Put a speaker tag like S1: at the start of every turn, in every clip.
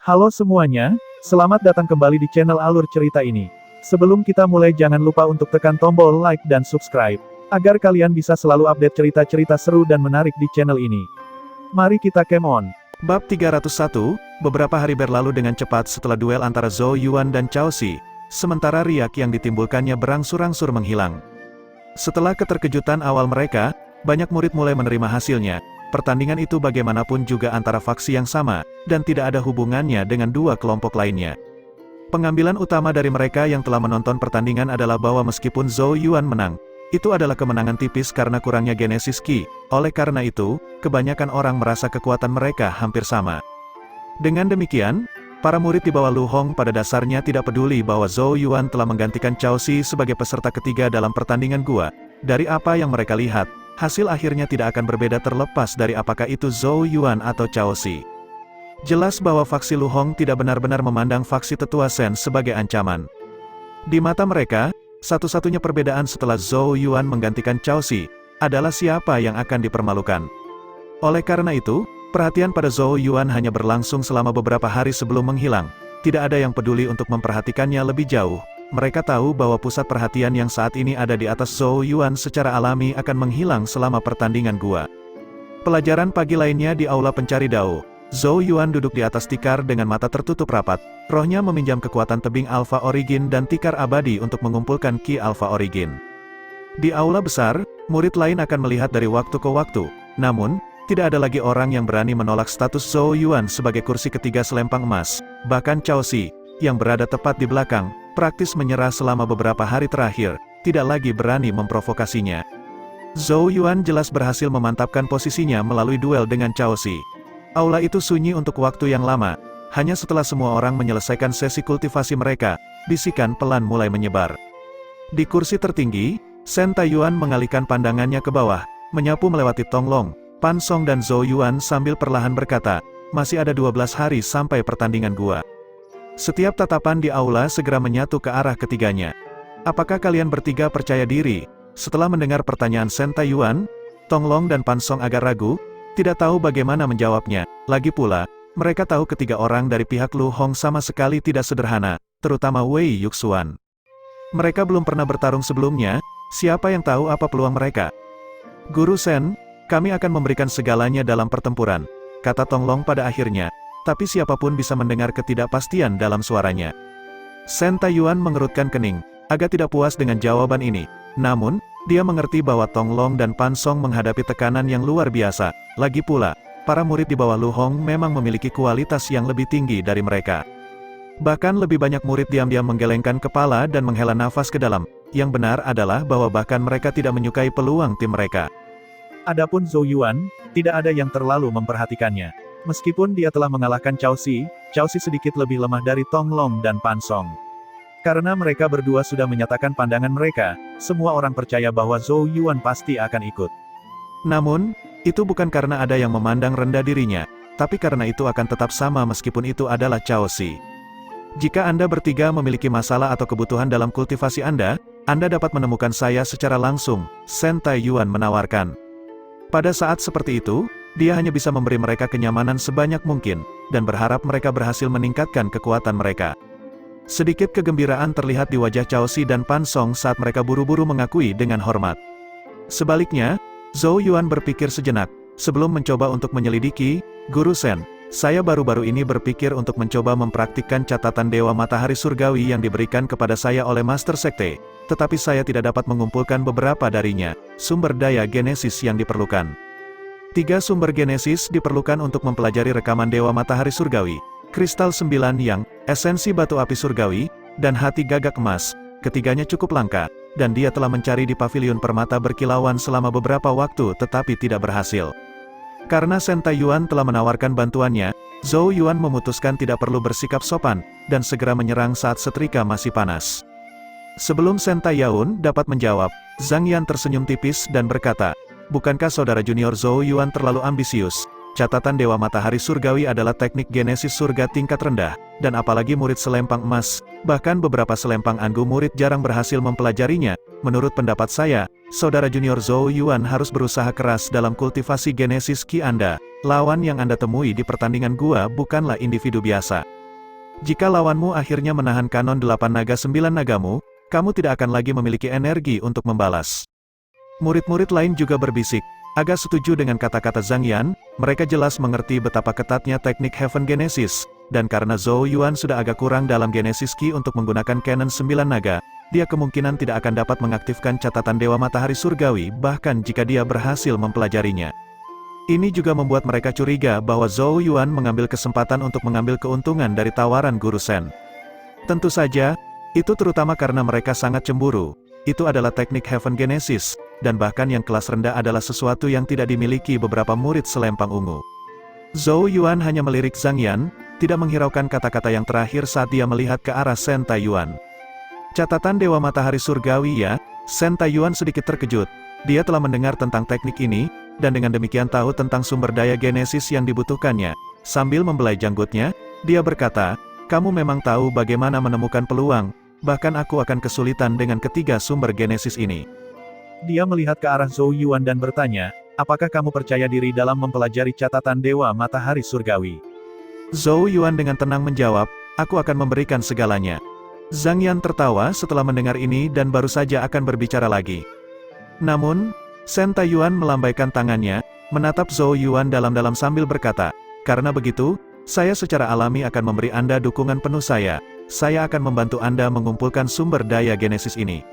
S1: Halo semuanya, selamat datang kembali di channel Alur Cerita ini. Sebelum kita mulai jangan lupa untuk tekan tombol like dan subscribe, agar kalian bisa selalu update cerita-cerita seru dan menarik di channel ini. Mari kita game on.
S2: Bab 301, beberapa hari berlalu dengan cepat setelah duel antara Zhou Yuan dan Cao Xi, sementara riak yang ditimbulkannya berangsur-angsur menghilang. Setelah keterkejutan awal mereka, banyak murid mulai menerima hasilnya. Pertandingan itu bagaimanapun juga antara faksi yang sama, dan tidak ada hubungannya dengan dua kelompok lainnya. Pengambilan utama dari mereka yang telah menonton pertandingan adalah bahwa meskipun Zhou Yuan menang, itu adalah kemenangan tipis karena kurangnya Genesis Ki. Oleh karena itu, kebanyakan orang merasa kekuatan mereka hampir sama. Dengan demikian, para murid di bawah Lu Hong pada dasarnya tidak peduli bahwa Zhou Yuan telah menggantikan Cao Xi sebagai peserta ketiga dalam pertandingan gua. Dari apa yang mereka lihat, hasil akhirnya tidak akan berbeda terlepas dari apakah itu Zhou Yuan atau Cao Xi. Jelas bahwa faksi Lu Hong tidak benar-benar memandang faksi tetua Shen sebagai ancaman. Di mata mereka, satu-satunya perbedaan setelah Zhou Yuan menggantikan Cao Xi adalah siapa yang akan dipermalukan. Oleh karena itu, perhatian pada Zhou Yuan hanya berlangsung selama beberapa hari sebelum menghilang. Tidak ada yang peduli untuk memperhatikannya lebih jauh. Mereka tahu bahwa pusat perhatian yang saat ini ada di atas Zhou Yuan secara alami akan menghilang selama pertandingan gua. Pelajaran pagi lainnya di Aula Pencari Dao. Zhou Yuan duduk di atas tikar dengan mata tertutup rapat. Rohnya meminjam kekuatan tebing Alpha Origin dan tikar abadi untuk mengumpulkan Ki Alpha Origin. Di aula besar, murid lain akan melihat dari waktu ke waktu. Namun, tidak ada lagi orang yang berani menolak status Zhou Yuan sebagai kursi ketiga selempang emas. Bahkan Cao Xi, yang berada tepat di belakang, praktis menyerah selama beberapa hari terakhir, tidak lagi berani memprovokasinya. Zhou Yuan jelas berhasil memantapkan posisinya melalui duel dengan Cao Xi. Aula itu sunyi untuk waktu yang lama. Hanya setelah semua orang menyelesaikan sesi kultivasi mereka, bisikan pelan mulai menyebar. Di kursi tertinggi, Shen Taiyuan mengalihkan pandangannya ke bawah, menyapu melewati Tong Long, Pan Song dan Zhou Yuan sambil perlahan berkata, masih ada 12 hari sampai pertandingan gua. Setiap tatapan di aula segera menyatu ke arah ketiganya. Apakah kalian bertiga percaya diri? Setelah mendengar pertanyaan Shen Taiyuan, Tong Long dan Pan Song agak ragu, tidak tahu bagaimana menjawabnya. Lagi pula, mereka tahu ketiga orang dari pihak Lu Hong sama sekali tidak sederhana, terutama Wei Yuxuan. Mereka belum pernah bertarung sebelumnya, siapa yang tahu apa peluang mereka? Guru Shen, kami akan memberikan segalanya dalam pertempuran, kata Tong Long pada akhirnya. Tapi siapapun bisa mendengar ketidakpastian dalam suaranya. Shen Taiyuan mengerutkan kening, agak tidak puas dengan jawaban ini. Namun, dia mengerti bahwa Tong Long dan Pan Song menghadapi tekanan yang luar biasa. Lagi pula, para murid di bawah Lu Hong memang memiliki kualitas yang lebih tinggi dari mereka. Bahkan lebih banyak murid diam-diam menggelengkan kepala dan menghela nafas ke dalam. Yang benar adalah bahwa bahkan mereka tidak menyukai peluang tim mereka.
S1: Adapun Zhou Yuan, tidak ada yang terlalu memperhatikannya. Meskipun dia telah mengalahkan Cao Xi sedikit lebih lemah dari Tong Long dan Pan Song. Karena mereka berdua sudah menyatakan pandangan mereka, semua orang percaya bahwa Zhou Yuan pasti akan ikut.
S2: Namun, itu bukan karena ada yang memandang rendah dirinya, tapi karena itu akan tetap sama meskipun itu adalah Cao Xi. Jika Anda bertiga memiliki masalah atau kebutuhan dalam kultivasi Anda dapat menemukan saya secara langsung, Shen Taiyuan menawarkan. Pada saat seperti itu, dia hanya bisa memberi mereka kenyamanan sebanyak mungkin, dan berharap mereka berhasil meningkatkan kekuatan mereka. Sedikit kegembiraan terlihat di wajah Cao Xi dan Pan Song saat mereka buru-buru mengakui dengan hormat. Sebaliknya, Zhou Yuan berpikir sejenak, sebelum mencoba untuk menyelidiki, Guru Shen, saya baru-baru ini berpikir untuk mencoba mempraktikkan catatan Dewa Matahari Surgawi yang diberikan kepada saya oleh Master Sekte, tetapi saya tidak dapat mengumpulkan beberapa darinya, sumber daya genesis yang diperlukan. 3 sumber genesis diperlukan untuk mempelajari rekaman Dewa Matahari Surgawi, kristal 9 yang, esensi batu api surgawi, dan hati gagak emas. Ketiganya cukup langka, dan dia telah mencari di pavilion permata berkilauan selama beberapa waktu tetapi tidak berhasil. Karena Shen Taiyuan telah menawarkan bantuannya, Zhou Yuan memutuskan tidak perlu bersikap sopan, dan segera menyerang saat setrika masih panas. Sebelum Shen Taiyuan dapat menjawab, Zhang Yan tersenyum tipis dan berkata, bukankah saudara junior Zhou Yuan terlalu ambisius? Catatan Dewa Matahari Surgawi adalah teknik genesis surga tingkat rendah, dan apalagi murid selempang emas, bahkan beberapa selempang anggu murid jarang berhasil mempelajarinya. Menurut pendapat saya, saudara junior Zhou Yuan harus berusaha keras dalam kultivasi genesis Ki Anda. Lawan yang Anda temui di pertandingan gua bukanlah individu biasa. Jika lawanmu akhirnya menahan kanon 8 naga 9 nagamu, kamu tidak akan lagi memiliki energi untuk membalas. Murid-murid lain juga berbisik, agak setuju dengan kata-kata Zhang Yan, mereka jelas mengerti betapa ketatnya teknik Heaven Genesis, dan karena Zhou Yuan sudah agak kurang dalam Genesis Ki untuk menggunakan Cannon 9 naga, dia kemungkinan tidak akan dapat mengaktifkan catatan Dewa Matahari Surgawi bahkan jika dia berhasil mempelajarinya. Ini juga membuat mereka curiga bahwa Zhou Yuan mengambil kesempatan untuk mengambil keuntungan dari tawaran Guru Shen. Tentu saja, itu terutama karena mereka sangat cemburu. Itu adalah teknik Heaven Genesis, dan bahkan yang kelas rendah adalah sesuatu yang tidak dimiliki beberapa murid selempang ungu. Zhou Yuan hanya melirik Zhang Yan, tidak menghiraukan kata-kata yang terakhir saat dia melihat ke arah Shen Taiyuan. Catatan Dewa Matahari Surgawi ya, Shen Taiyuan sedikit terkejut. Dia telah mendengar tentang teknik ini, dan dengan demikian tahu tentang sumber daya genesis yang dibutuhkannya. Sambil membelai janggutnya, dia berkata, kamu memang tahu bagaimana menemukan peluang, bahkan aku akan kesulitan dengan ketiga sumber genesis ini.
S1: Dia melihat ke arah Zhou Yuan dan bertanya, apakah kamu percaya diri dalam mempelajari catatan Dewa Matahari Surgawi?
S2: Zhou Yuan dengan tenang menjawab, aku akan memberikan segalanya. Zhang Yan tertawa setelah mendengar ini dan baru saja akan berbicara lagi. Namun, Shen Taiyuan melambaikan tangannya, menatap Zhou Yuan dalam-dalam sambil berkata, karena begitu, saya secara alami akan memberi Anda dukungan penuh saya akan membantu Anda mengumpulkan sumber daya genesis ini.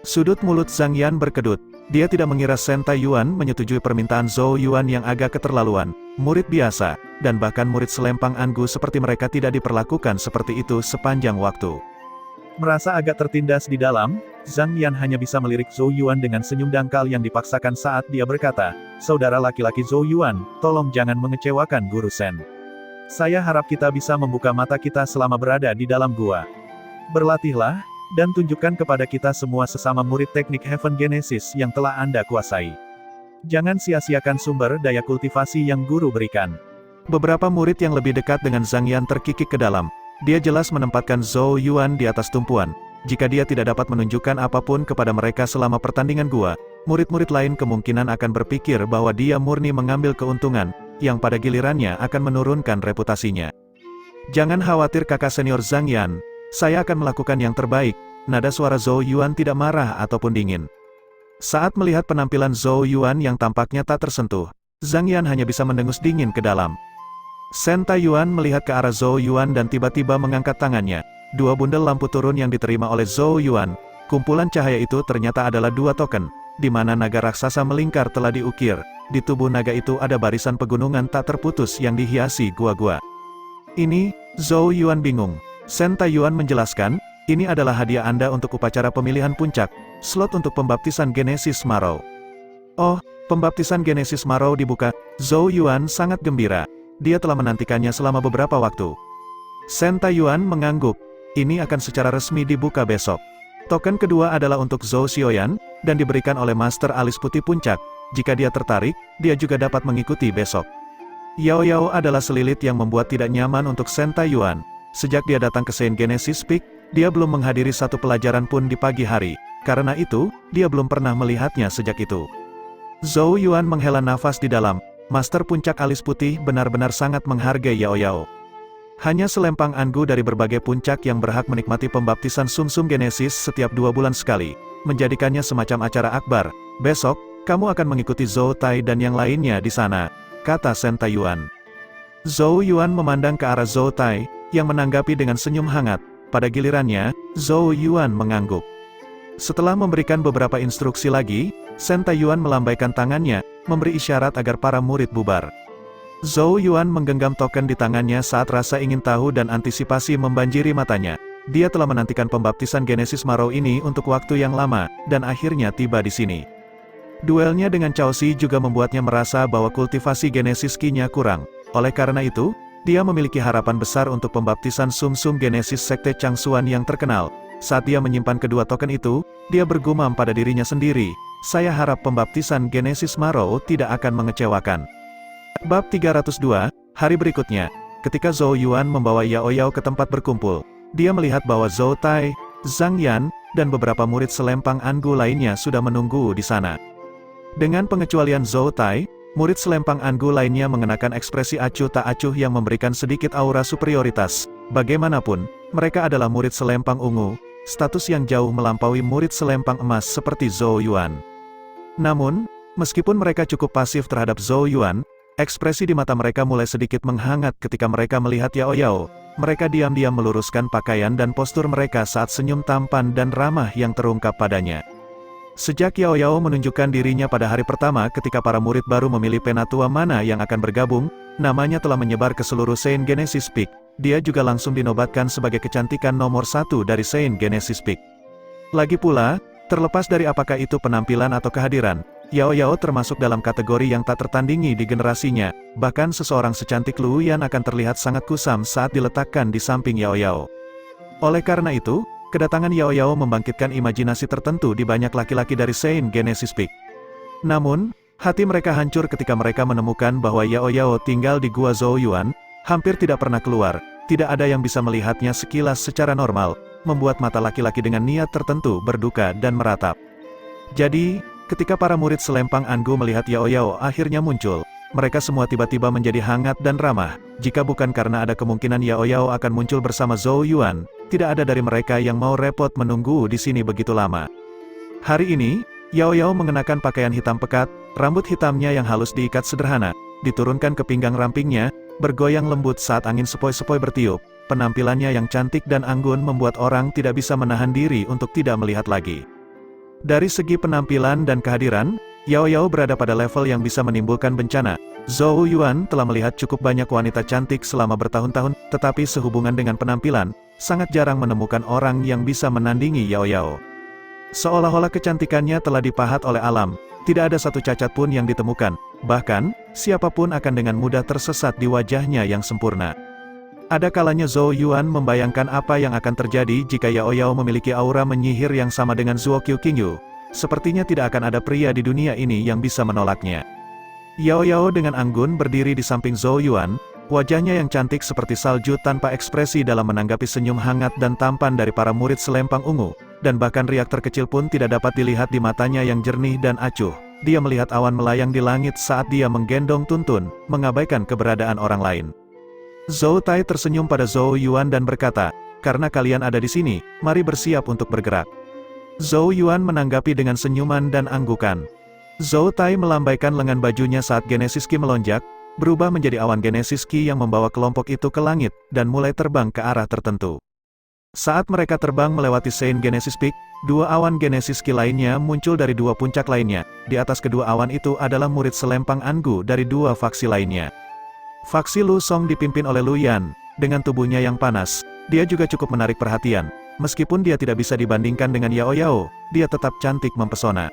S2: Sudut mulut Zhang Yan berkedut, dia tidak mengira Shen Taiyuan menyetujui permintaan Zhou Yuan yang agak keterlaluan, murid biasa, dan bahkan murid selempang Angu seperti mereka tidak diperlakukan seperti itu sepanjang waktu.
S1: Merasa agak tertindas di dalam, Zhang Yan hanya bisa melirik Zhou Yuan dengan senyum dangkal yang dipaksakan saat dia berkata, saudara laki-laki Zhou Yuan, tolong jangan mengecewakan Guru Shen. Saya harap kita bisa membuka mata kita selama berada di dalam gua. Berlatihlah, dan tunjukkan kepada kita semua sesama murid teknik Heaven Genesis yang telah Anda kuasai. Jangan sia-siakan sumber daya kultivasi yang Guru berikan.
S2: Beberapa murid yang lebih dekat dengan Zhang Yan terkikik ke dalam. Dia jelas menempatkan Zhou Yuan di atas tumpuan. Jika dia tidak dapat menunjukkan apapun kepada mereka selama pertandingan gua, murid-murid lain kemungkinan akan berpikir bahwa dia murni mengambil keuntungan, yang pada gilirannya akan menurunkan reputasinya. Jangan khawatir kakak senior Zhang Yan, saya akan melakukan yang terbaik. Nada suara Zhou Yuan tidak marah ataupun dingin. Saat melihat penampilan Zhou Yuan yang tampaknya tak tersentuh, Zhang Yan hanya bisa mendengus dingin ke dalam. Shen Taiyuan melihat ke arah Zhou Yuan dan tiba-tiba mengangkat tangannya. Dua bundel lampu turun yang diterima oleh Zhou Yuan. Kumpulan cahaya itu ternyata adalah 2 token, di mana naga raksasa melingkar telah diukir. Di tubuh naga itu ada barisan pegunungan tak terputus yang dihiasi gua-gua. Ini, Zhou Yuan bingung. Shen Taiyuan menjelaskan, ini adalah hadiah Anda untuk upacara pemilihan puncak, slot untuk pembaptisan Genesis Marrow. Oh, pembaptisan Genesis Marrow dibuka. Zhou Yuan sangat gembira. Dia telah menantikannya selama beberapa waktu. Shen Taiyuan mengangguk. Ini akan secara resmi dibuka besok. Token kedua adalah untuk Zhou Xiaoyan, dan diberikan oleh Master Alis Putih Puncak. Jika dia tertarik, dia juga dapat mengikuti besok. Yao Yao adalah selilit yang membuat tidak nyaman untuk Shen Taiyuan. Sejak dia datang ke Saint Genesis Peak, dia belum menghadiri satu pelajaran pun di pagi hari. Karena itu, dia belum pernah melihatnya sejak itu. Zhou Yuan menghela nafas di dalam. Master Puncak Alis Putih benar-benar sangat menghargai Yao Yao. Hanya selempang Angu dari berbagai puncak yang berhak menikmati pembaptisan Sum-Sum Genesis setiap 2 bulan sekali, menjadikannya semacam acara akbar. Besok, kamu akan mengikuti Zhou Tai dan yang lainnya di sana, kata Shen Taiyuan. Zhou Yuan memandang ke arah Zhou Tai, yang menanggapi dengan senyum hangat. Pada gilirannya, Zhou Yuan mengangguk. Setelah memberikan beberapa instruksi lagi, Shen Taiyuan melambaikan tangannya, memberi isyarat agar para murid bubar. Zhou Yuan menggenggam token di tangannya saat rasa ingin tahu dan antisipasi membanjiri matanya. Dia telah menantikan pembaptisan Genesis Marrow ini untuk waktu yang lama, dan akhirnya tiba di sini. Duelnya dengan Cao Xi juga membuatnya merasa bahwa kultivasi Genesis Ki-nya kurang. Oleh karena itu, dia memiliki harapan besar untuk pembaptisan Sum-Sum Genesis Sekte Changsuan yang terkenal. Saat dia menyimpan kedua token itu, dia bergumam pada dirinya sendiri, saya harap pembaptisan Genesis Marrow tidak akan mengecewakan. Bab 302, hari berikutnya, ketika Zhou Yuan membawa Yao Yao ke tempat berkumpul, dia melihat bahwa Zhou Tai, Zhang Yan, dan beberapa murid selempang Angu lainnya sudah menunggu di sana. Dengan pengecualian Zhou Tai, murid selempang Angu lainnya mengenakan ekspresi acuh tak acuh yang memberikan sedikit aura superioritas. Bagaimanapun, mereka adalah murid selempang ungu, status yang jauh melampaui murid selempang emas seperti Zhou Yuan. Namun, meskipun mereka cukup pasif terhadap Zhou Yuan, ekspresi di mata mereka mulai sedikit menghangat ketika mereka melihat Yao Yao. Mereka diam-diam meluruskan pakaian dan postur mereka saat senyum tampan dan ramah yang terungkap padanya. Sejak Yao Yao menunjukkan dirinya pada hari pertama ketika para murid baru memilih penatua mana yang akan bergabung, namanya telah menyebar ke seluruh Saint Genesis Peak. Dia juga langsung dinobatkan sebagai kecantikan nomor 1 dari Saint Genesis Peak. Lagi pula, terlepas dari apakah itu penampilan atau kehadiran, Yao Yao termasuk dalam kategori yang tak tertandingi di generasinya, bahkan seseorang secantik Lu Yan akan terlihat sangat kusam saat diletakkan di samping Yao Yao. Oleh karena itu, kedatangan Yao Yao membangkitkan imajinasi tertentu di banyak laki-laki dari Saint Genesis Peak. Namun, hati mereka hancur ketika mereka menemukan bahwa Yao Yao tinggal di Gua Zhou Yuan, hampir tidak pernah keluar, tidak ada yang bisa melihatnya sekilas secara normal, membuat mata laki-laki dengan niat tertentu berduka dan meratap. Jadi, ketika para murid selempang Angu melihat Yao Yao akhirnya muncul, mereka semua tiba-tiba menjadi hangat dan ramah. Jika bukan karena ada kemungkinan Yao Yao akan muncul bersama Zhou Yuan, tidak ada dari mereka yang mau repot menunggu di sini begitu lama. Hari ini, Yao Yao mengenakan pakaian hitam pekat, rambut hitamnya yang halus diikat sederhana, diturunkan ke pinggang rampingnya, bergoyang lembut saat angin sepoi-sepoi bertiup. Penampilannya yang cantik dan anggun membuat orang tidak bisa menahan diri untuk tidak melihat lagi. Dari segi penampilan dan kehadiran, Yao Yao berada pada level yang bisa menimbulkan bencana. Zhou Yuan telah melihat cukup banyak wanita cantik selama bertahun-tahun, tetapi sehubungan dengan penampilan, sangat jarang menemukan orang yang bisa menandingi Yao Yao. Seolah-olah kecantikannya telah dipahat oleh alam, tidak ada satu cacat pun yang ditemukan, bahkan, siapapun akan dengan mudah tersesat di wajahnya yang sempurna. Ada kalanya Zhou Yuan membayangkan apa yang akan terjadi jika Yao Yao memiliki aura menyihir yang sama dengan Zuo Qiu Qingyu. Sepertinya tidak akan ada pria di dunia ini yang bisa menolaknya. Yao Yao dengan anggun berdiri di samping Zhou Yuan, wajahnya yang cantik seperti salju tanpa ekspresi dalam menanggapi senyum hangat dan tampan dari para murid selempang ungu, dan bahkan riak terkecil pun tidak dapat dilihat di matanya yang jernih dan acuh. Dia melihat awan melayang di langit saat dia menggendong Tuntun, mengabaikan keberadaan orang lain. Zhou Tai tersenyum pada Zhou Yuan dan berkata, "Karena kalian ada di sini, mari bersiap untuk bergerak." Zhou Yuan menanggapi dengan senyuman dan anggukan. Zhou Tai melambaikan lengan bajunya saat Genesis Qi melonjak, berubah menjadi awan Genesis Qi yang membawa kelompok itu ke langit, dan mulai terbang ke arah tertentu. Saat mereka terbang melewati Saint Genesis Peak, dua awan Genesis Qi lainnya muncul dari dua puncak lainnya. Di atas kedua awan itu adalah murid selempang Angu dari dua faksi lainnya. Faksi Lu Song dipimpin oleh Lu Yan, dengan tubuhnya yang panas, dia juga cukup menarik perhatian. Meskipun dia tidak bisa dibandingkan dengan Yao Yao, dia tetap cantik mempesona.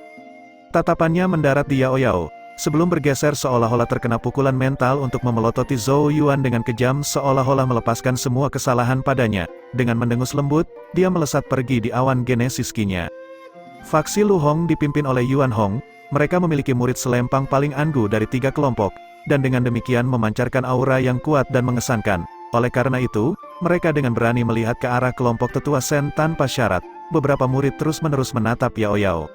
S2: Tatapannya mendarat di Yao Yao, sebelum bergeser seolah-olah terkena pukulan mental untuk memelototi Zhou Yuan dengan kejam seolah-olah melepaskan semua kesalahan padanya. Dengan mendengus lembut, dia melesat pergi di awan Genesis Qi-nya. Faksi Lu Hong dipimpin oleh Yuan Hong, mereka memiliki murid selempang paling Angu dari 3 kelompok, dan dengan demikian memancarkan aura yang kuat dan mengesankan. Oleh karena itu, mereka dengan berani melihat ke arah kelompok tetua Sen tanpa syarat. Beberapa murid terus-menerus menatap Yao Yao.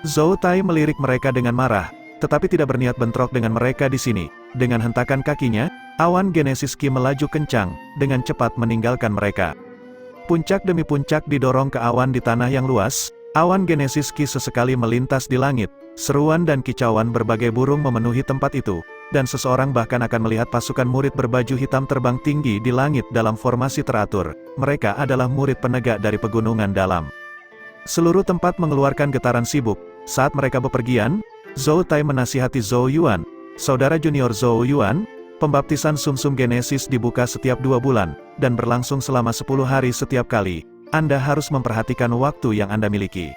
S2: Zhou Tai melirik mereka dengan marah, tetapi tidak berniat bentrok dengan mereka di sini. Dengan hentakan kakinya, awan Genesis Qi melaju kencang, dengan cepat meninggalkan mereka. Puncak demi puncak didorong ke awan di tanah yang luas. Awan Genesis Qi sesekali melintas di langit. Seruan dan kicauan berbagai burung memenuhi tempat itu, dan seseorang bahkan akan melihat pasukan murid berbaju hitam terbang tinggi di langit dalam formasi teratur. Mereka adalah murid penegak dari pegunungan dalam. Seluruh tempat mengeluarkan getaran sibuk. Saat mereka bepergian, Zhou Tai menasihati Zhou Yuan, "Saudara junior Zhou Yuan, pembaptisan sumsum Genesis dibuka setiap 2 bulan, dan berlangsung selama 10 hari setiap kali. Anda harus memperhatikan waktu yang Anda miliki."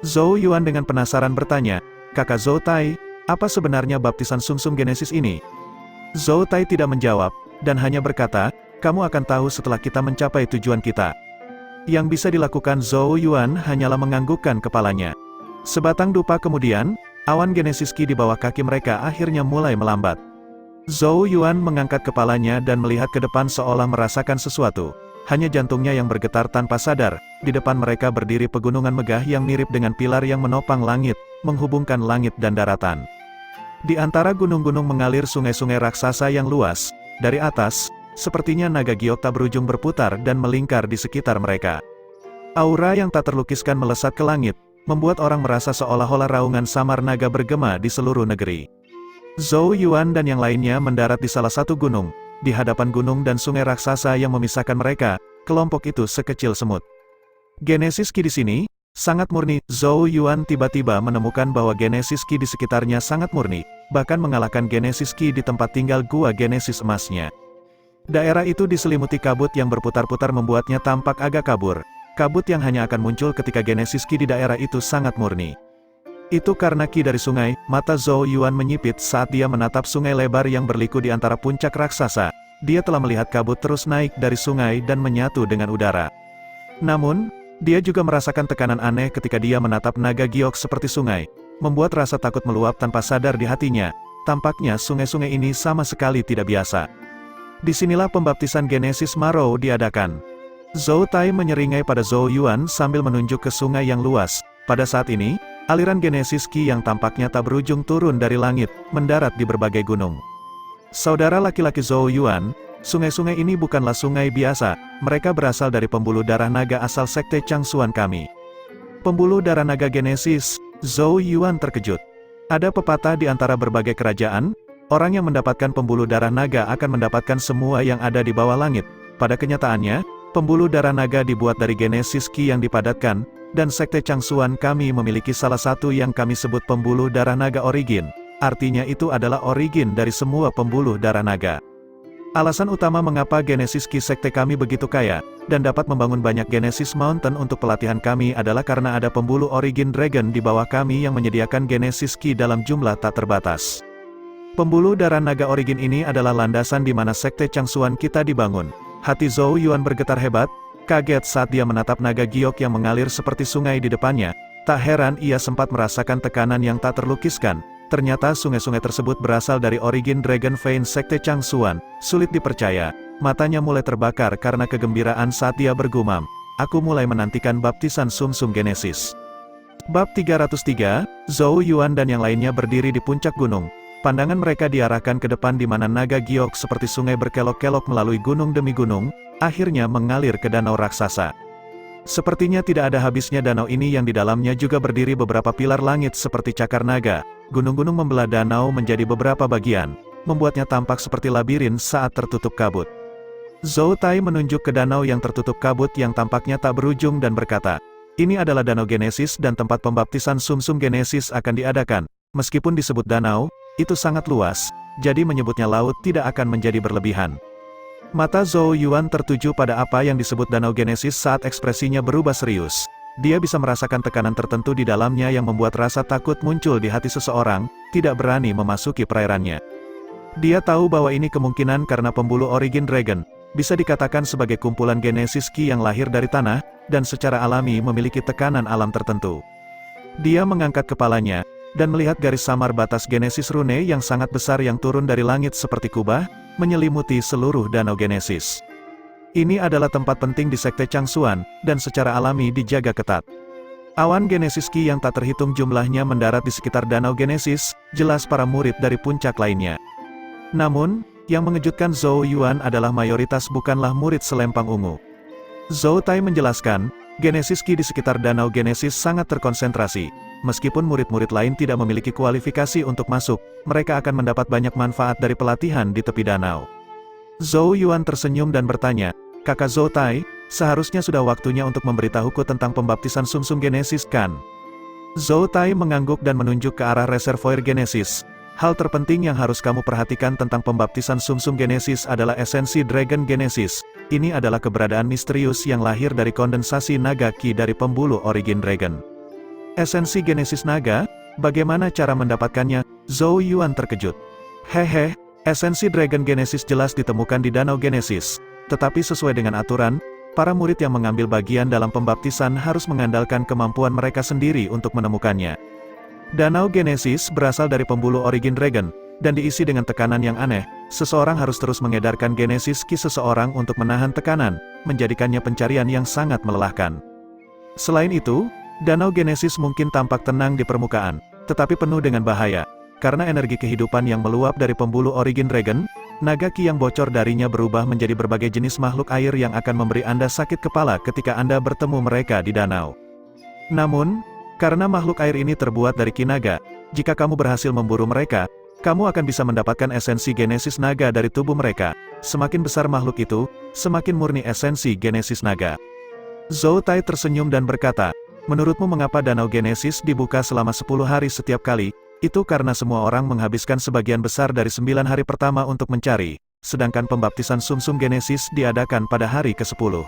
S2: Zhou Yuan dengan penasaran bertanya, "Kakak Zhou Tai, apa sebenarnya baptisan sumsum Genesis ini?" Zhou Tai tidak menjawab, dan hanya berkata, "Kamu akan tahu setelah kita mencapai tujuan kita." Yang bisa dilakukan Zhou Yuan hanyalah menganggukkan kepalanya. Sebatang dupa kemudian, awan Genesis Qi di bawah kaki mereka akhirnya mulai melambat. Zhou Yuan mengangkat kepalanya dan melihat ke depan seolah merasakan sesuatu. Hanya jantungnya yang bergetar tanpa sadar. Di depan mereka berdiri pegunungan megah yang mirip dengan pilar yang menopang langit, menghubungkan langit dan daratan. Di antara gunung-gunung mengalir sungai-sungai raksasa yang luas. Dari atas, sepertinya naga giok tak berujung berputar dan melingkar di sekitar mereka. Aura yang tak terlukiskan melesat ke langit, membuat orang merasa seolah-olah raungan samar naga bergema di seluruh negeri. Zhou Yuan dan yang lainnya mendarat di salah satu gunung, di hadapan gunung dan sungai raksasa yang memisahkan mereka, kelompok itu sekecil semut. Genesis Ki di sini sangat murni. Zhou Yuan tiba-tiba menemukan bahwa Genesis Ki di sekitarnya sangat murni, bahkan mengalahkan Genesis Ki di tempat tinggal gua Genesis emasnya. Daerah itu diselimuti kabut yang berputar-putar membuatnya tampak agak kabur. Kabut yang hanya akan muncul ketika Genesis Ki di daerah itu sangat murni. Itu karena Ki dari sungai. Mata Zhou Yuan menyipit saat dia menatap sungai lebar yang berliku di antara puncak raksasa. Dia telah melihat kabut terus naik dari sungai dan menyatu dengan udara. Namun, dia juga merasakan tekanan aneh ketika dia menatap naga giok seperti sungai, membuat rasa takut meluap tanpa sadar di hatinya. Tampaknya sungai-sungai ini sama sekali tidak biasa. Disinilah pembaptisan Genesis Marrow diadakan. Zhou Tai menyeringai pada Zhou Yuan sambil menunjuk ke sungai yang luas. Pada saat ini, aliran Genesis Ki yang tampaknya tak berujung turun dari langit, mendarat di berbagai gunung. Saudara laki-laki Zhou Yuan, sungai-sungai ini bukanlah sungai biasa, mereka berasal dari pembuluh darah naga asal sekte Changsuan kami. Pembuluh darah naga Genesis, Zhou Yuan terkejut. Ada pepatah di antara berbagai kerajaan, orang yang mendapatkan pembuluh darah naga akan mendapatkan semua yang ada di bawah langit. Pada kenyataannya, pembuluh darah naga dibuat dari Genesis Ki yang dipadatkan, dan sekte Changsuan kami memiliki salah satu yang kami sebut pembuluh darah naga origin. Artinya itu adalah origin dari semua pembuluh darah naga. Alasan utama mengapa Genesis Ki sekte kami begitu kaya, dan dapat membangun banyak Genesis Mountain untuk pelatihan kami adalah karena ada pembuluh origin dragon di bawah kami yang menyediakan Genesis Ki dalam jumlah tak terbatas. Pembuluh darah naga origin ini adalah landasan di mana sekte Changsuan kita dibangun. Hati Zhou Yuan bergetar hebat, kaget saat dia menatap naga giok yang mengalir seperti sungai di depannya. Tak heran ia sempat merasakan tekanan yang tak terlukiskan. Ternyata sungai-sungai tersebut berasal dari origin Dragon Vein sekte Changsuan. Sulit dipercaya, matanya mulai terbakar karena kegembiraan saat dia bergumam. Aku mulai menantikan baptisan sumsum Genesis. Bab 303, Zhou Yuan dan yang lainnya berdiri di puncak gunung. Pandangan mereka diarahkan ke depan di mana naga giok seperti sungai berkelok-kelok melalui gunung demi gunung, akhirnya mengalir ke danau raksasa. Sepertinya tidak ada habisnya danau ini yang di dalamnya juga berdiri beberapa pilar langit seperti cakar naga. Gunung-gunung membelah danau menjadi beberapa bagian, membuatnya tampak seperti labirin saat tertutup kabut. Zhou Tai menunjuk ke danau yang tertutup kabut yang tampaknya tak berujung dan berkata, ini adalah danau Genesis dan tempat pembaptisan sumsum Genesis akan diadakan. Meskipun disebut danau, itu sangat luas, jadi menyebutnya laut tidak akan menjadi berlebihan. Mata Zhou Yuan tertuju pada apa yang disebut danau Genesis saat ekspresinya berubah serius. Dia bisa merasakan tekanan tertentu di dalamnya yang membuat rasa takut muncul di hati seseorang, tidak berani memasuki perairannya. Dia tahu bahwa ini kemungkinan karena pembuluh origin dragon, bisa dikatakan sebagai kumpulan Genesis Ki yang lahir dari tanah, dan secara alami memiliki tekanan alam tertentu. Dia mengangkat kepalanya, dan melihat garis samar batas Genesis Rune yang sangat besar yang turun dari langit seperti kubah, menyelimuti seluruh danau Genesis. Ini adalah tempat penting di sekte Changsuan, dan secara alami dijaga ketat. Awan Genesis Ki yang tak terhitung jumlahnya mendarat di sekitar danau Genesis, jelas para murid dari puncak lainnya. Namun, yang mengejutkan Zhou Yuan adalah mayoritas bukanlah murid selempang ungu. Zhou Tai menjelaskan, Genesis Ki di sekitar danau Genesis sangat terkonsentrasi. Meskipun murid-murid lain tidak memiliki kualifikasi untuk masuk, mereka akan mendapat banyak manfaat dari pelatihan di tepi danau. Zhou Yuan tersenyum dan bertanya, Kakak Zhou Tai, seharusnya sudah waktunya untuk memberitahuku tentang pembaptisan sumsum Genesis kan? Zhou Tai mengangguk dan menunjuk ke arah reservoir Genesis. Hal terpenting yang harus kamu perhatikan tentang pembaptisan sumsum Genesis adalah esensi Dragon Genesis. Ini adalah keberadaan misterius yang lahir dari kondensasi naga Ki dari pembuluh origin Dragon. Esensi Genesis naga? Bagaimana cara mendapatkannya? Zhou Yuan terkejut. Hehe. Esensi Dragon Genesis jelas ditemukan di Danau Genesis, tetapi sesuai dengan aturan, para murid yang mengambil bagian dalam pembaptisan harus mengandalkan kemampuan mereka sendiri untuk menemukannya. Danau Genesis berasal dari pembuluh origin Dragon, dan diisi dengan tekanan yang aneh. Seseorang harus terus mengedarkan Genesis Ki seseorang untuk menahan tekanan, menjadikannya pencarian yang sangat melelahkan. Selain itu, Danau Genesis mungkin tampak tenang di permukaan, tetapi penuh dengan bahaya. Karena energi kehidupan yang meluap dari pembuluh origin Dragon, Naga ki yang bocor darinya berubah menjadi berbagai jenis makhluk air yang akan memberi Anda sakit kepala ketika Anda bertemu mereka di danau. Namun, karena makhluk air ini terbuat dari ki naga, jika kamu berhasil memburu mereka, kamu akan bisa mendapatkan esensi genesis naga dari tubuh mereka. Semakin besar makhluk itu, semakin murni esensi genesis naga. Zhou Tai tersenyum dan berkata, menurutmu mengapa danau genesis dibuka selama 10 hari setiap kali? Itu karena semua orang menghabiskan sebagian besar dari 9 hari pertama untuk mencari, sedangkan pembaptisan sumsum genesis diadakan pada hari ke-10.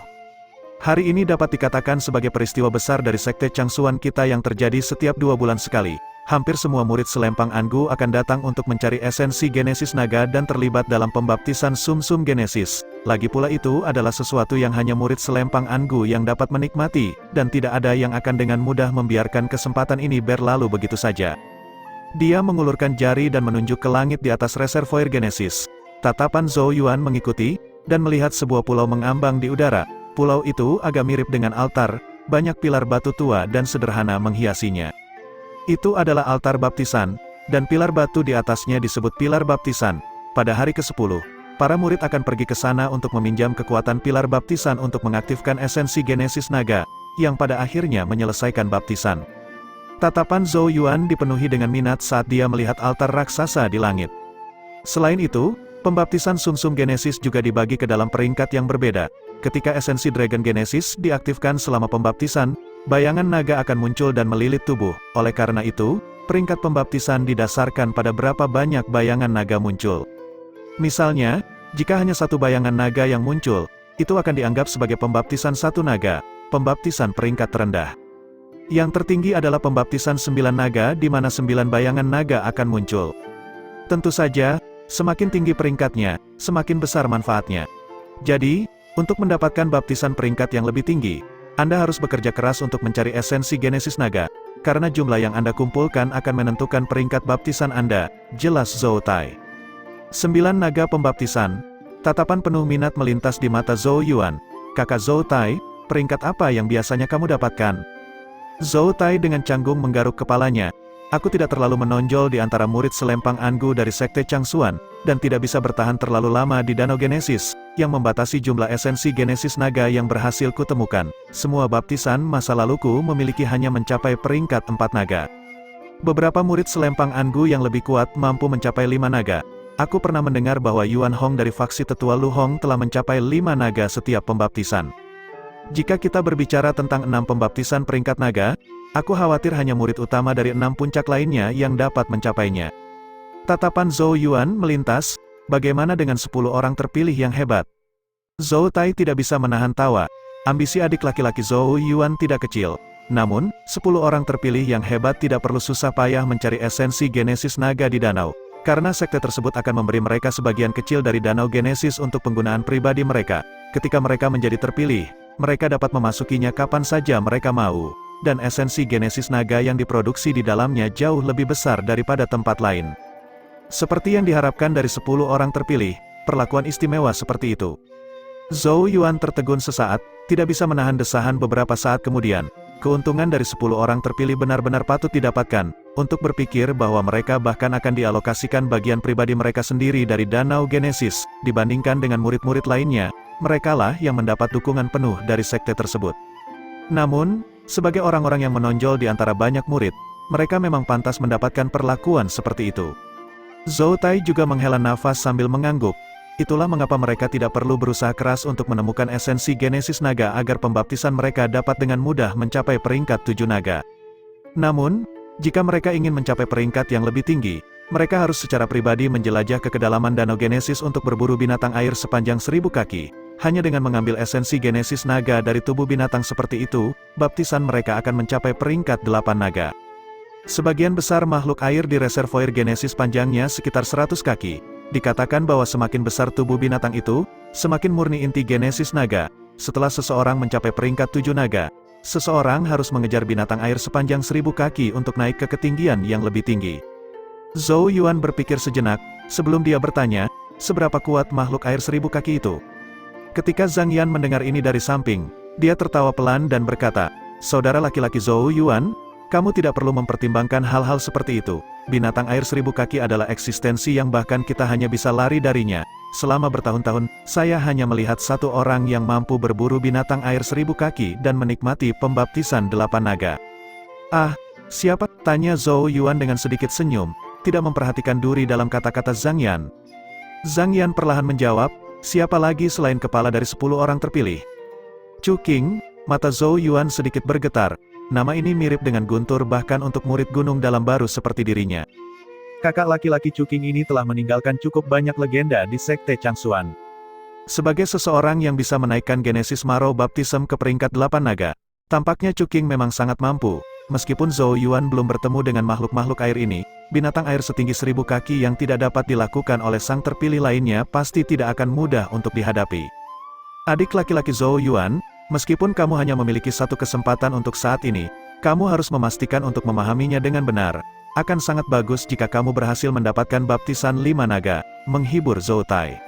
S2: Hari ini dapat dikatakan sebagai peristiwa besar dari Sekte Changsuan kita yang terjadi setiap 2 bulan sekali. Hampir semua murid selempang Angu akan datang untuk mencari esensi genesis naga dan terlibat dalam pembaptisan sumsum genesis. Lagi pula itu adalah sesuatu yang hanya murid selempang Angu yang dapat menikmati, dan tidak ada yang akan dengan mudah membiarkan kesempatan ini berlalu begitu saja. Dia mengulurkan jari dan menunjuk ke langit di atas reservoir genesis. Tatapan Zhou Yuan mengikuti, dan melihat sebuah pulau mengambang di udara. Pulau itu agak mirip dengan altar, banyak pilar batu tua dan sederhana menghiasinya. Itu adalah altar baptisan, dan pilar batu di atasnya disebut pilar baptisan. Pada hari ke-10, para murid akan pergi ke sana untuk meminjam kekuatan pilar baptisan untuk mengaktifkan esensi genesis naga, yang pada akhirnya menyelesaikan baptisan. Tatapan Zhou Yuan dipenuhi dengan minat saat dia melihat altar raksasa di langit. Selain itu, pembaptisan sumsum genesis juga dibagi ke dalam peringkat yang berbeda. Ketika esensi Dragon Genesis diaktifkan selama pembaptisan, bayangan naga akan muncul dan melilit tubuh. Oleh karena itu, peringkat pembaptisan didasarkan pada berapa banyak bayangan naga muncul. Misalnya, jika hanya satu bayangan naga yang muncul, itu akan dianggap sebagai pembaptisan satu naga, pembaptisan peringkat terendah. Yang tertinggi adalah pembaptisan 9 naga di mana 9 bayangan naga akan muncul. Tentu saja, semakin tinggi peringkatnya, semakin besar manfaatnya. Jadi, untuk mendapatkan baptisan peringkat yang lebih tinggi, Anda harus bekerja keras untuk mencari esensi genesis naga, karena jumlah yang Anda kumpulkan akan menentukan peringkat baptisan Anda, jelas Zhou Tai. 9 naga pembaptisan. Tatapan penuh minat melintas di mata Zhou Yuan. Kakak Zhou Tai, peringkat apa yang biasanya kamu dapatkan? Zhou Tai dengan canggung menggaruk kepalanya. Aku tidak terlalu menonjol di antara murid selempang Angu dari Sekte Changsuan, dan tidak bisa bertahan terlalu lama di Danau Genesis, yang membatasi jumlah esensi genesis naga yang berhasil kutemukan. Semua baptisan masa laluku memiliki hanya mencapai peringkat 4 naga. Beberapa murid selempang Angu yang lebih kuat mampu mencapai 5 naga. Aku pernah mendengar bahwa Yuan Hong dari faksi tetua Lu Hong telah mencapai 5 naga setiap pembaptisan. Jika kita berbicara tentang 6 pembaptisan peringkat naga, aku khawatir hanya murid utama dari 6 puncak lainnya yang dapat mencapainya. Tatapan Zhou Yuan melintas, bagaimana dengan 10 orang terpilih yang hebat? Zhou Tai tidak bisa menahan tawa. Ambisi adik laki-laki Zhou Yuan tidak kecil. Namun, 10 orang terpilih yang hebat tidak perlu susah payah mencari esensi genesis naga di danau. Karena sekte tersebut akan memberi mereka sebagian kecil dari danau genesis untuk penggunaan pribadi mereka. Ketika mereka menjadi terpilih, mereka dapat memasukinya kapan saja mereka mau. Dan esensi genesis naga yang diproduksi di dalamnya jauh lebih besar daripada tempat lain. Seperti yang diharapkan dari 10 orang terpilih, perlakuan istimewa seperti itu. Zhou Yuan tertegun sesaat, tidak bisa menahan desahan beberapa saat kemudian. Keuntungan dari 10 orang terpilih benar-benar patut didapatkan, untuk berpikir bahwa mereka bahkan akan dialokasikan bagian pribadi mereka sendiri dari Danau Genesis, dibandingkan dengan murid-murid lainnya, merekalah yang mendapat dukungan penuh dari sekte tersebut. Namun, sebagai orang-orang yang menonjol di antara banyak murid, mereka memang pantas mendapatkan perlakuan seperti itu. Zhou Tai juga menghela nafas sambil mengangguk. Itulah mengapa mereka tidak perlu berusaha keras untuk menemukan esensi genesis naga agar pembaptisan mereka dapat dengan mudah mencapai peringkat 7 naga. Namun, jika mereka ingin mencapai peringkat yang lebih tinggi, mereka harus secara pribadi menjelajah ke kedalaman Danau Genesis untuk berburu binatang air sepanjang 1000 kaki. Hanya dengan mengambil esensi genesis naga dari tubuh binatang seperti itu, baptisan mereka akan mencapai peringkat 8 naga. Sebagian besar makhluk air di reservoir genesis panjangnya sekitar 100 kaki. Dikatakan bahwa semakin besar tubuh binatang itu, semakin murni inti genesis naga. Setelah seseorang mencapai peringkat 7 naga, seseorang harus mengejar binatang air sepanjang 1000 kaki untuk naik ke ketinggian yang lebih tinggi. Zhou Yuan berpikir sejenak, sebelum dia bertanya, seberapa kuat makhluk air 1000 kaki itu? Ketika Zhang Yan mendengar ini dari samping, dia tertawa pelan dan berkata, "Saudara laki-laki Zhou Yuan, Kamu tidak perlu mempertimbangkan hal-hal seperti itu. Binatang air 1000 kaki adalah eksistensi yang bahkan kita hanya bisa lari darinya. Selama bertahun-tahun, saya hanya melihat satu orang yang mampu berburu binatang air 1000 kaki dan menikmati pembaptisan 8 naga. Ah, siapa? Tanya Zhou Yuan dengan sedikit senyum, tidak memperhatikan duri dalam kata-kata Zhang Yan. Zhang Yan perlahan menjawab, siapa lagi selain kepala dari 10 orang terpilih? Chu Qing, mata Zhou Yuan sedikit bergetar. Nama ini mirip dengan Guntur bahkan untuk murid gunung dalam baru seperti dirinya.
S1: Kakak laki-laki Chu Qing ini telah meninggalkan cukup banyak legenda di Sekte Changsuan.
S2: Sebagai seseorang yang bisa menaikkan Genesis Marrow Baptism ke peringkat 8 naga, tampaknya Chu Qing memang sangat mampu. Meskipun Zhou Yuan belum bertemu dengan makhluk-makhluk air ini, binatang air setinggi 1000 kaki yang tidak dapat dilakukan oleh sang terpilih lainnya pasti tidak akan mudah untuk dihadapi. Adik laki-laki Zhou Yuan, meskipun kamu hanya memiliki satu kesempatan untuk saat ini, kamu harus memastikan untuk memahaminya dengan benar. Akan sangat bagus jika kamu berhasil mendapatkan baptisan 5 naga, menghibur Zhou Tai.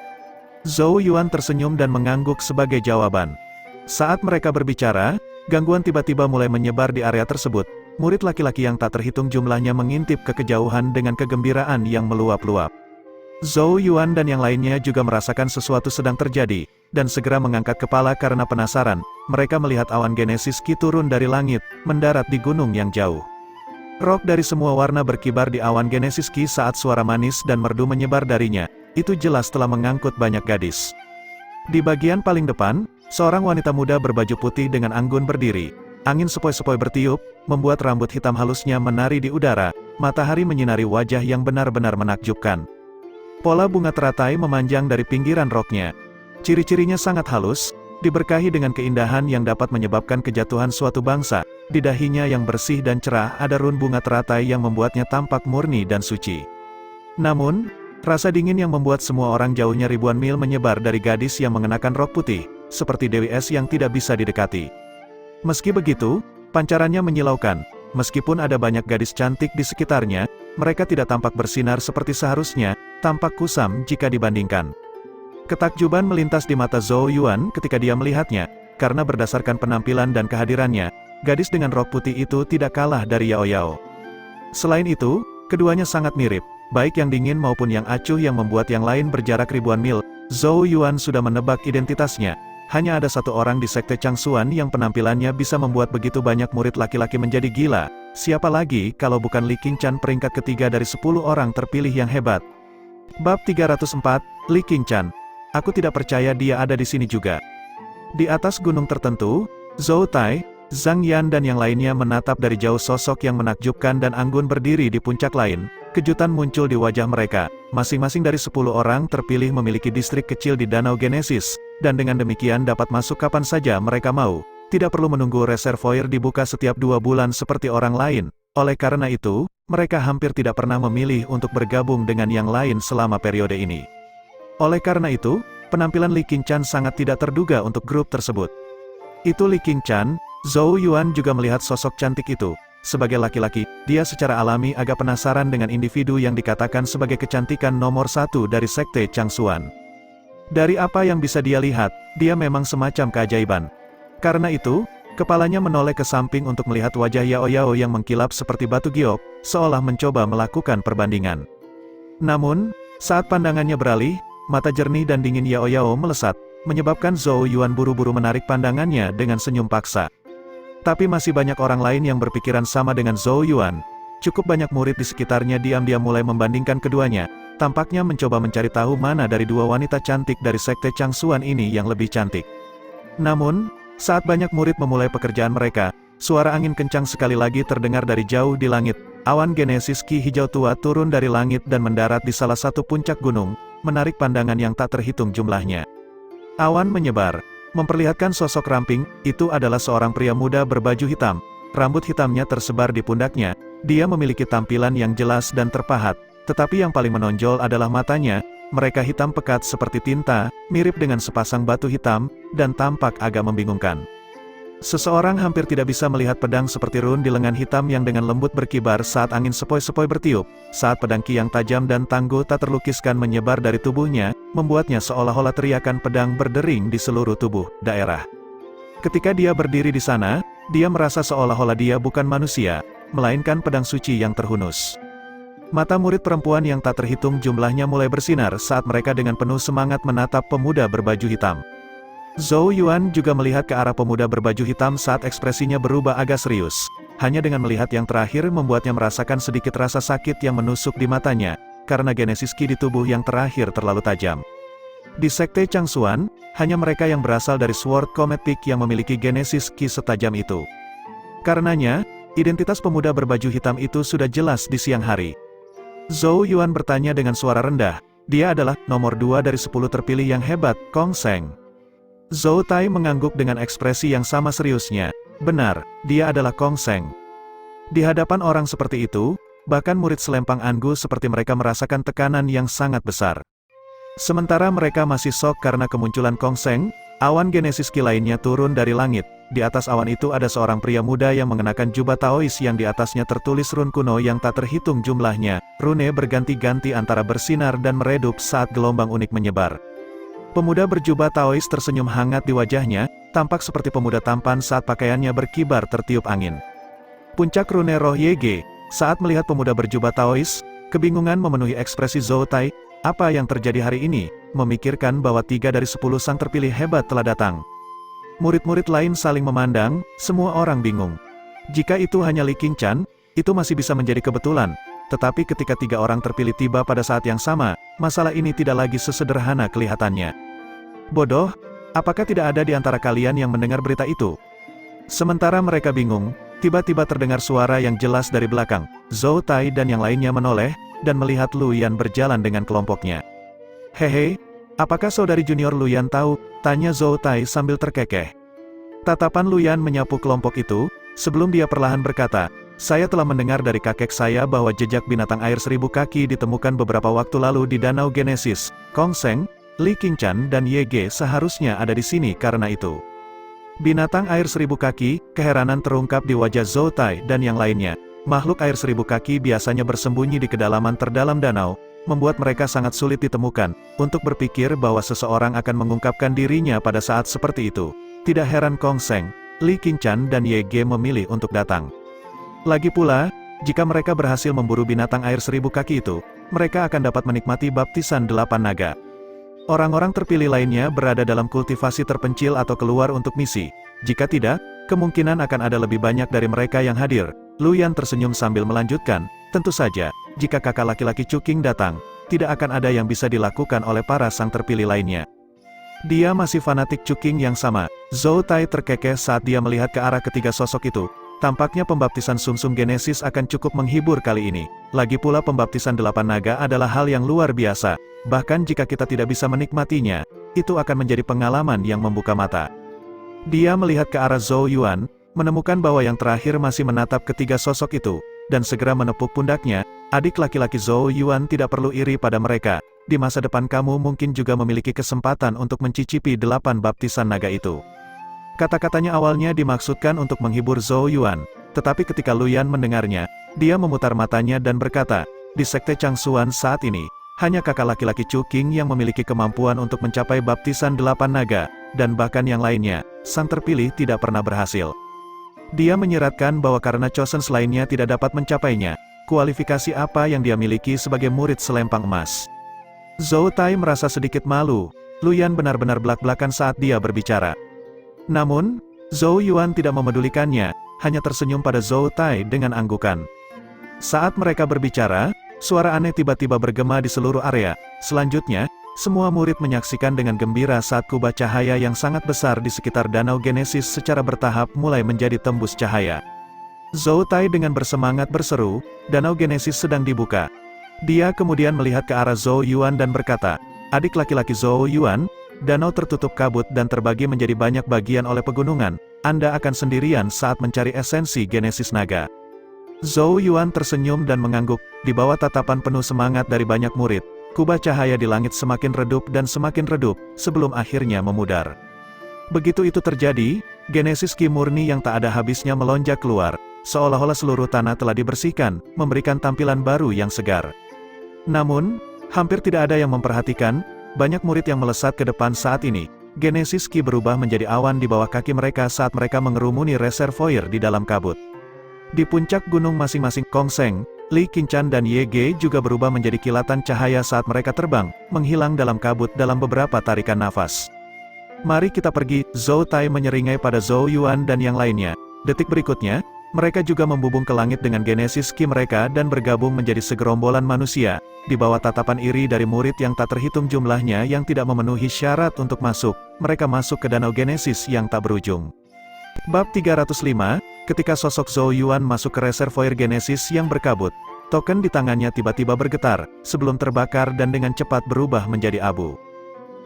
S2: Zhou Yuan tersenyum dan mengangguk sebagai jawaban. Saat mereka berbicara, gangguan tiba-tiba mulai menyebar di area tersebut. Murid laki-laki yang tak terhitung jumlahnya mengintip ke kejauhan dengan kegembiraan yang meluap-luap. Zhou Yuan dan yang lainnya juga merasakan sesuatu sedang terjadi, dan segera mengangkat kepala karena penasaran. Mereka melihat awan Genesis Ki turun dari langit, mendarat di gunung yang jauh. Rok dari semua warna berkibar di awan Genesis Ki saat suara manis dan merdu menyebar darinya. Itu jelas telah mengangkut banyak gadis. Di bagian paling depan, seorang wanita muda berbaju putih dengan anggun berdiri. Angin sepoi-sepoi bertiup, membuat rambut hitam halusnya menari di udara. Matahari menyinari wajah yang benar-benar menakjubkan. Pola bunga teratai memanjang dari pinggiran roknya. Ciri-cirinya sangat halus, diberkahi dengan keindahan yang dapat menyebabkan kejatuhan suatu bangsa. Di dahinya yang bersih dan cerah ada run bunga teratai yang membuatnya tampak murni dan suci. Namun, rasa dingin yang membuat semua orang jauhnya ribuan mil menyebar dari gadis yang mengenakan rok putih, seperti Dewi Es yang tidak bisa didekati. Meski begitu, pancarannya menyilaukan. Meskipun ada banyak gadis cantik di sekitarnya, mereka tidak tampak bersinar seperti seharusnya, tampak kusam jika dibandingkan. Ketakjuban melintas di mata Zhou Yuan ketika dia melihatnya, karena berdasarkan penampilan dan kehadirannya, gadis dengan rok putih itu tidak kalah dari Yao Yao. Selain itu, keduanya sangat mirip, baik yang dingin maupun yang acuh yang membuat yang lain berjarak ribuan mil. Zhou Yuan sudah menebak identitasnya. Hanya ada satu orang di Sekte Changsuan yang penampilannya bisa membuat begitu banyak murid laki-laki menjadi gila. Siapa lagi kalau bukan Li Qingchan peringkat ketiga dari 10 orang terpilih yang hebat. Bab 304, Li Qingchan. Aku tidak percaya dia ada di sini juga. Di atas gunung tertentu, Zhou Tai, Zhang Yan dan yang lainnya menatap dari jauh sosok yang menakjubkan dan anggun berdiri di puncak lain. Kejutan muncul di wajah mereka. Masing-masing dari 10 orang terpilih memiliki distrik kecil di Danau Genesis, dan dengan demikian dapat masuk kapan saja mereka mau. Tidak perlu menunggu reservoir dibuka setiap 2 bulan seperti orang lain. Oleh karena itu, mereka hampir tidak pernah memilih untuk bergabung dengan yang lain selama periode ini. Oleh karena itu, penampilan Li Qingchan sangat tidak terduga untuk grup tersebut. Itu Li Qingchan. Zhou Yuan juga melihat sosok cantik itu. Sebagai laki-laki, dia secara alami agak penasaran dengan individu yang dikatakan sebagai kecantikan nomor 1 dari Sekte Changsuan. Dari apa yang bisa dia lihat, dia memang semacam keajaiban. Karena itu, kepalanya menoleh ke samping untuk melihat wajah Yao Yao yang mengkilap seperti batu giok, seolah mencoba melakukan perbandingan. Namun, saat pandangannya beralih, mata jernih dan dingin Yao Yao melesat, menyebabkan Zhou Yuan buru-buru menarik pandangannya dengan senyum paksa. Tapi masih banyak orang lain yang berpikiran sama dengan Zhou Yuan. Cukup banyak murid di sekitarnya diam-diam mulai membandingkan keduanya, tampaknya mencoba mencari tahu mana dari 2 wanita cantik dari Sekte Changsuan ini yang lebih cantik. Namun, saat banyak murid memulai pekerjaan mereka, suara angin kencang sekali lagi terdengar dari jauh di langit. Awan Genesis Ki hijau tua turun dari langit dan mendarat di salah satu puncak gunung, menarik pandangan yang tak terhitung jumlahnya. Awan menyebar, memperlihatkan sosok ramping. Itu adalah seorang pria muda berbaju hitam. Rambut hitamnya tersebar di pundaknya. Dia memiliki tampilan yang jelas dan terpahat, tetapi yang paling menonjol adalah matanya. Mereka hitam pekat seperti tinta, mirip dengan sepasang batu hitam, dan tampak agak membingungkan. Seseorang hampir tidak bisa melihat pedang seperti run di lengan hitam yang dengan lembut berkibar saat angin sepoi-sepoi bertiup, saat pedang Ki yang tajam dan tangguh tak terlukiskan menyebar dari tubuhnya, membuatnya seolah-olah teriakan pedang berdering di seluruh tubuh daerah. Ketika dia berdiri di sana, dia merasa seolah-olah dia bukan manusia. melainkan pedang suci yang terhunus. Mata murid perempuan yang tak terhitung jumlahnya mulai bersinar saat mereka dengan penuh semangat menatap pemuda berbaju hitam. Zhou Yuan juga melihat ke arah pemuda berbaju hitam saat ekspresinya berubah agak serius. Hanya dengan melihat yang terakhir membuatnya merasakan sedikit rasa sakit yang menusuk di matanya, karena genesis Qi di tubuh yang terakhir terlalu tajam. Di Sekte Changsuan, hanya mereka yang berasal dari Sword Comet Peak yang memiliki genesis Qi setajam itu. Karenanya, identitas pemuda berbaju hitam itu sudah jelas di siang hari. Zhou Yuan bertanya dengan suara rendah, dia adalah nomor 2 dari 10 terpilih yang hebat, Kong Seng. Zhou Tai mengangguk dengan ekspresi yang sama seriusnya, benar, dia adalah Kong Seng. Di hadapan orang seperti itu, bahkan murid selempang Angu seperti mereka merasakan tekanan yang sangat besar. Sementara mereka masih shock karena kemunculan Kong Seng, awan genesis Qi lainnya turun dari langit. Di atas awan itu ada seorang pria muda yang mengenakan jubah Taois yang di atasnya tertulis rune kuno yang tak terhitung jumlahnya. Rune berganti-ganti antara bersinar dan meredup saat gelombang unik menyebar. Pemuda berjubah Taois tersenyum hangat di wajahnya, tampak seperti pemuda tampan saat pakaiannya berkibar tertiup angin. Puncak rune roh Yege, saat melihat pemuda berjubah Taois, kebingungan memenuhi ekspresi Zhou Tai. Apa yang terjadi hari ini? Memikirkan bahwa 3 dari 10 sang terpilih hebat telah datang. Murid-murid lain saling memandang, semua orang bingung. Jika itu hanya Li Qingchen, itu masih bisa menjadi kebetulan. Tetapi ketika 3 orang terpilih tiba pada saat yang sama, masalah ini tidak lagi sesederhana kelihatannya. Bodoh, apakah tidak ada di antara kalian yang mendengar berita itu? Sementara mereka bingung, tiba-tiba terdengar suara yang jelas dari belakang. Zhou Tai dan yang lainnya menoleh, dan melihat Lu Yan berjalan dengan kelompoknya. Hehe, apakah saudari junior Lu Yan tahu? Tanya Zhou Tai sambil terkekeh. Tatapan Lu Yan menyapu kelompok itu, sebelum dia perlahan berkata, saya telah mendengar dari kakek saya bahwa jejak binatang air 1000 kaki ditemukan beberapa waktu lalu di Danau Genesis. Kong Seng, Li Qingchen dan Yege seharusnya ada di sini karena itu. Binatang air 1000 kaki, keheranan terungkap di wajah Zhou Tai dan yang lainnya. Makhluk air 1000 kaki biasanya bersembunyi di kedalaman terdalam danau, membuat mereka sangat sulit ditemukan. Untuk berpikir bahwa seseorang akan mengungkapkan dirinya pada saat seperti itu. Tidak heran Kong Seng, Li Qingchen dan Yege memilih untuk datang. Lagi pula, jika mereka berhasil memburu binatang air 1000 kaki itu, mereka akan dapat menikmati baptisan 8 naga. Orang-orang terpilih lainnya berada dalam kultivasi terpencil atau keluar untuk misi. Jika tidak, kemungkinan akan ada lebih banyak dari mereka yang hadir. Lu Yan tersenyum sambil melanjutkan, tentu saja, jika kakak laki-laki Cuking datang, tidak akan ada yang bisa dilakukan oleh para sang terpilih lainnya. Dia masih fanatik Cuking yang sama. Zhou Tai terkekeh saat dia melihat ke arah ketiga sosok itu. Tampaknya pembaptisan sumsum genesis akan cukup menghibur kali ini. Lagi pula pembaptisan 8 naga adalah hal yang luar biasa. Bahkan jika kita tidak bisa menikmatinya, itu akan menjadi pengalaman yang membuka mata. Dia melihat ke arah Zhou Yuan, menemukan bahwa yang terakhir masih menatap ketiga sosok itu, dan segera menepuk pundaknya. Adik laki-laki Zhou Yuan tidak perlu iri pada mereka. Di masa depan kamu mungkin juga memiliki kesempatan untuk mencicipi 8 baptisan naga itu. Kata-katanya awalnya dimaksudkan untuk menghibur Zhou Yuan, tetapi ketika Lu Yan mendengarnya, dia memutar matanya dan berkata, di Sekte Changsuan saat ini, hanya kakak laki-laki Cuking yang memiliki kemampuan untuk mencapai baptisan 8 naga, dan bahkan yang lainnya, sang terpilih tidak pernah berhasil. Dia menyiratkan bahwa karena Chosens lainnya tidak dapat mencapainya, kualifikasi apa yang dia miliki sebagai murid selempang emas. Zhou Tai merasa sedikit malu. Lu Yan benar-benar belak-belakan saat dia berbicara. Namun, Zhou Yuan tidak memedulikannya, hanya tersenyum pada Zhou Tai dengan anggukan. Saat mereka berbicara, suara aneh tiba-tiba bergema di seluruh area. Selanjutnya, semua murid menyaksikan dengan gembira saat kubah cahaya yang sangat besar di sekitar Danau Genesis secara bertahap mulai menjadi tembus cahaya. Zhou Tai dengan bersemangat berseru, Danau Genesis sedang dibuka. Dia kemudian melihat ke arah Zhou Yuan dan berkata, adik laki-laki Zhou Yuan, danau tertutup kabut dan terbagi menjadi banyak bagian oleh pegunungan. Anda akan sendirian saat mencari esensi Genesis naga. Zhou Yuan tersenyum dan mengangguk, di bawah tatapan penuh semangat dari banyak murid. Kubah cahaya di langit semakin redup dan semakin redup, sebelum akhirnya memudar. Begitu itu terjadi, Genesis Qi murni yang tak ada habisnya melonjak keluar, seolah-olah seluruh tanah telah dibersihkan, memberikan tampilan baru yang segar. Namun, hampir tidak ada yang memperhatikan, banyak murid yang melesat ke depan saat ini. Genesis Qi berubah menjadi awan di bawah kaki mereka saat mereka mengerumuni reservoir di dalam kabut. Di puncak gunung masing-masing Kong Seng, Li Qingshan dan Ye Ge juga berubah menjadi kilatan cahaya saat mereka terbang, menghilang dalam kabut dalam beberapa tarikan nafas. Mari kita pergi, Zhou Tai menyeringai pada Zhou Yuan dan yang lainnya. Detik berikutnya, mereka juga membubung ke langit dengan Genesis Ki mereka dan bergabung menjadi segerombolan manusia, di bawah tatapan iri dari murid yang tak terhitung jumlahnya yang tidak memenuhi syarat untuk masuk, mereka masuk ke danau Genesis yang tak berujung. Bab 305, ketika sosok Zhou Yuan masuk ke reservoir Genesis yang berkabut, token di tangannya tiba-tiba bergetar, sebelum terbakar dan dengan cepat berubah menjadi abu.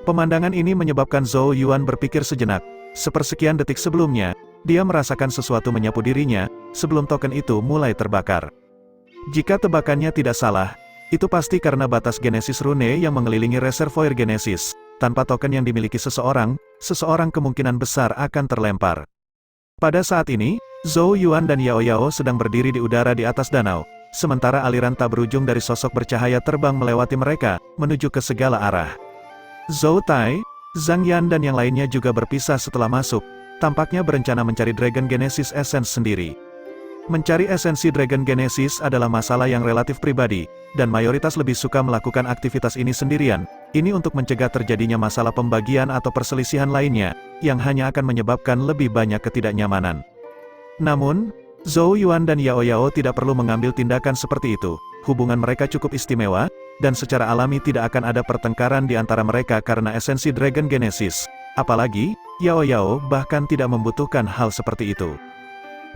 S2: Pemandangan ini menyebabkan Zhou Yuan berpikir sejenak. Sepersekian detik sebelumnya, dia merasakan sesuatu menyapu dirinya, sebelum token itu mulai terbakar. Jika tebakannya tidak salah, itu pasti karena batas Genesis Rune yang mengelilingi reservoir Genesis. Tanpa token yang dimiliki seseorang kemungkinan besar akan terlempar. Pada saat ini, Zhou Yuan dan Yao Yao sedang berdiri di udara di atas danau, sementara aliran tak berujung dari sosok bercahaya terbang melewati mereka, menuju ke segala arah. Zhou Tai, Zhang Yan dan yang lainnya juga berpisah setelah masuk, tampaknya berencana mencari Dragon Genesis Essence sendiri. Mencari esensi Dragon Genesis adalah masalah yang relatif pribadi, dan mayoritas lebih suka melakukan aktivitas ini sendirian, ini untuk mencegah terjadinya masalah pembagian atau perselisihan lainnya, yang hanya akan menyebabkan lebih banyak ketidaknyamanan. Namun, Zhou Yuan dan Yao Yao tidak perlu mengambil tindakan seperti itu, hubungan mereka cukup istimewa, dan secara alami tidak akan ada pertengkaran di antara mereka karena esensi Dragon Genesis. Apalagi, Yao Yao bahkan tidak membutuhkan hal seperti itu.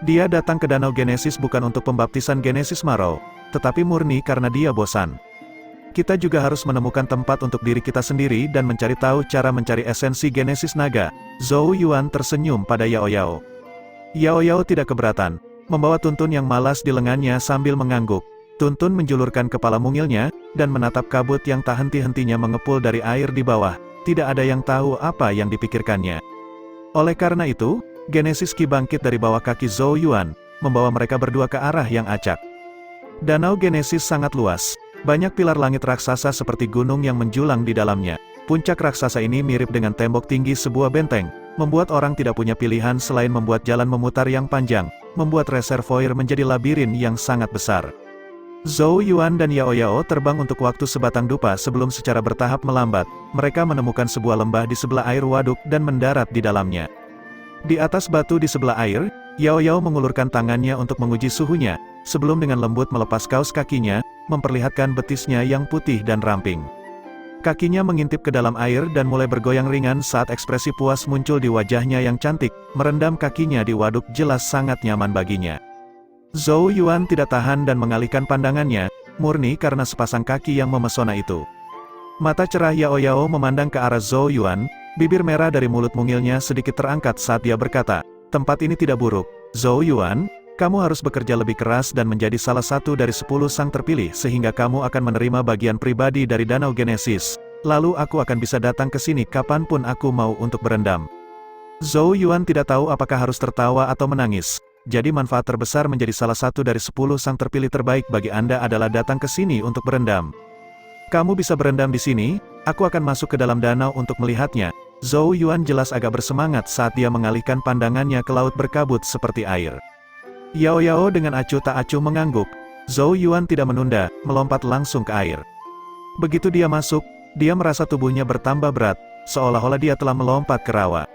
S2: Dia datang ke Danau Genesis bukan untuk pembaptisan Genesis Marrow, tetapi murni karena dia bosan. Kita juga harus menemukan tempat untuk diri kita sendiri dan mencari tahu cara mencari esensi Genesis Naga. Zhou Yuan tersenyum pada Yao Yao. Yao Yao tidak keberatan, membawa Tuntun yang malas di lengannya sambil mengangguk. Tuntun menjulurkan kepala mungilnya, dan menatap kabut yang tak henti-hentinya mengepul dari air di bawah. Tidak ada yang tahu apa yang dipikirkannya. Oleh karena itu, Genesis Ki bangkit dari bawah kaki Zhou Yuan, membawa mereka berdua ke arah yang acak. Danau Genesis sangat luas. Banyak pilar langit raksasa seperti gunung yang menjulang di dalamnya. Puncak raksasa ini mirip dengan tembok tinggi sebuah benteng, membuat orang tidak punya pilihan selain membuat jalan memutar yang panjang, membuat reservoir menjadi labirin yang sangat besar. Zhou Yuan dan Yao Yao terbang untuk waktu sebatang dupa sebelum secara bertahap melambat. Mereka menemukan sebuah lembah di sebelah air waduk dan mendarat di dalamnya. Di atas batu di sebelah air, Yao Yao mengulurkan tangannya untuk menguji suhunya, sebelum dengan lembut melepas kaos kakinya, memperlihatkan betisnya yang putih dan ramping. Kakinya mengintip ke dalam air dan mulai bergoyang ringan saat ekspresi puas muncul di wajahnya yang cantik, merendam kakinya di waduk jelas sangat nyaman baginya. Zhou Yuan tidak tahan dan mengalihkan pandangannya, murni karena sepasang kaki yang memesona itu. Mata cerah Yao Yao memandang ke arah Zhou Yuan, bibir merah dari mulut mungilnya sedikit terangkat saat dia berkata, tempat ini tidak buruk, Zhou Yuan, kamu harus bekerja lebih keras dan menjadi salah satu dari 10 sang terpilih sehingga kamu akan menerima bagian pribadi dari Danau Genesis, lalu aku akan bisa datang ke sini kapanpun aku mau untuk berendam. Zhou Yuan tidak tahu apakah harus tertawa atau menangis. Jadi manfaat terbesar menjadi salah satu dari 10 sang terpilih terbaik bagi Anda adalah datang ke sini untuk berendam. Kamu bisa berendam di sini, aku akan masuk ke dalam danau untuk melihatnya. Zhou Yuan jelas agak bersemangat saat dia mengalihkan pandangannya ke laut berkabut seperti air. Yao Yao dengan acuh tak acuh mengangguk. Zhou Yuan tidak menunda, melompat langsung ke air. Begitu dia masuk, dia merasa tubuhnya bertambah berat, seolah-olah dia telah melompat ke rawa.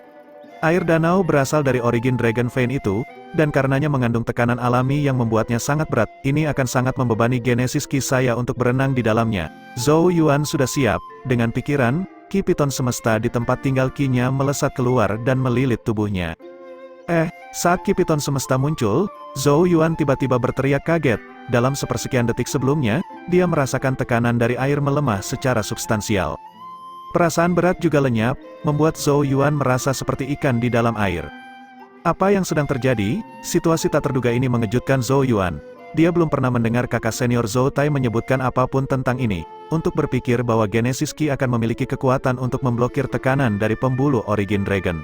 S2: Air danau berasal dari origin Dragon Vein itu, dan karenanya mengandung tekanan alami yang membuatnya sangat berat. Ini akan sangat membebani Genesis Ki saya untuk berenang di dalamnya. Zhou Yuan sudah siap, dengan pikiran, Ki Piton semesta di tempat tinggal Ki-nya melesat keluar dan melilit tubuhnya. Saat Ki Piton semesta muncul, Zhou Yuan tiba-tiba berteriak kaget. Dalam sepersekian detik sebelumnya, dia merasakan tekanan dari air melemah secara substansial. Perasaan berat juga lenyap, membuat Zhou Yuan merasa seperti ikan di dalam air. Apa yang sedang terjadi? Situasi tak terduga ini mengejutkan Zhou Yuan. Dia belum pernah mendengar kakak senior Zhou Tai menyebutkan apapun tentang ini, untuk berpikir bahwa Genesis Ki akan memiliki kekuatan untuk memblokir tekanan dari pembuluh origin Dragon.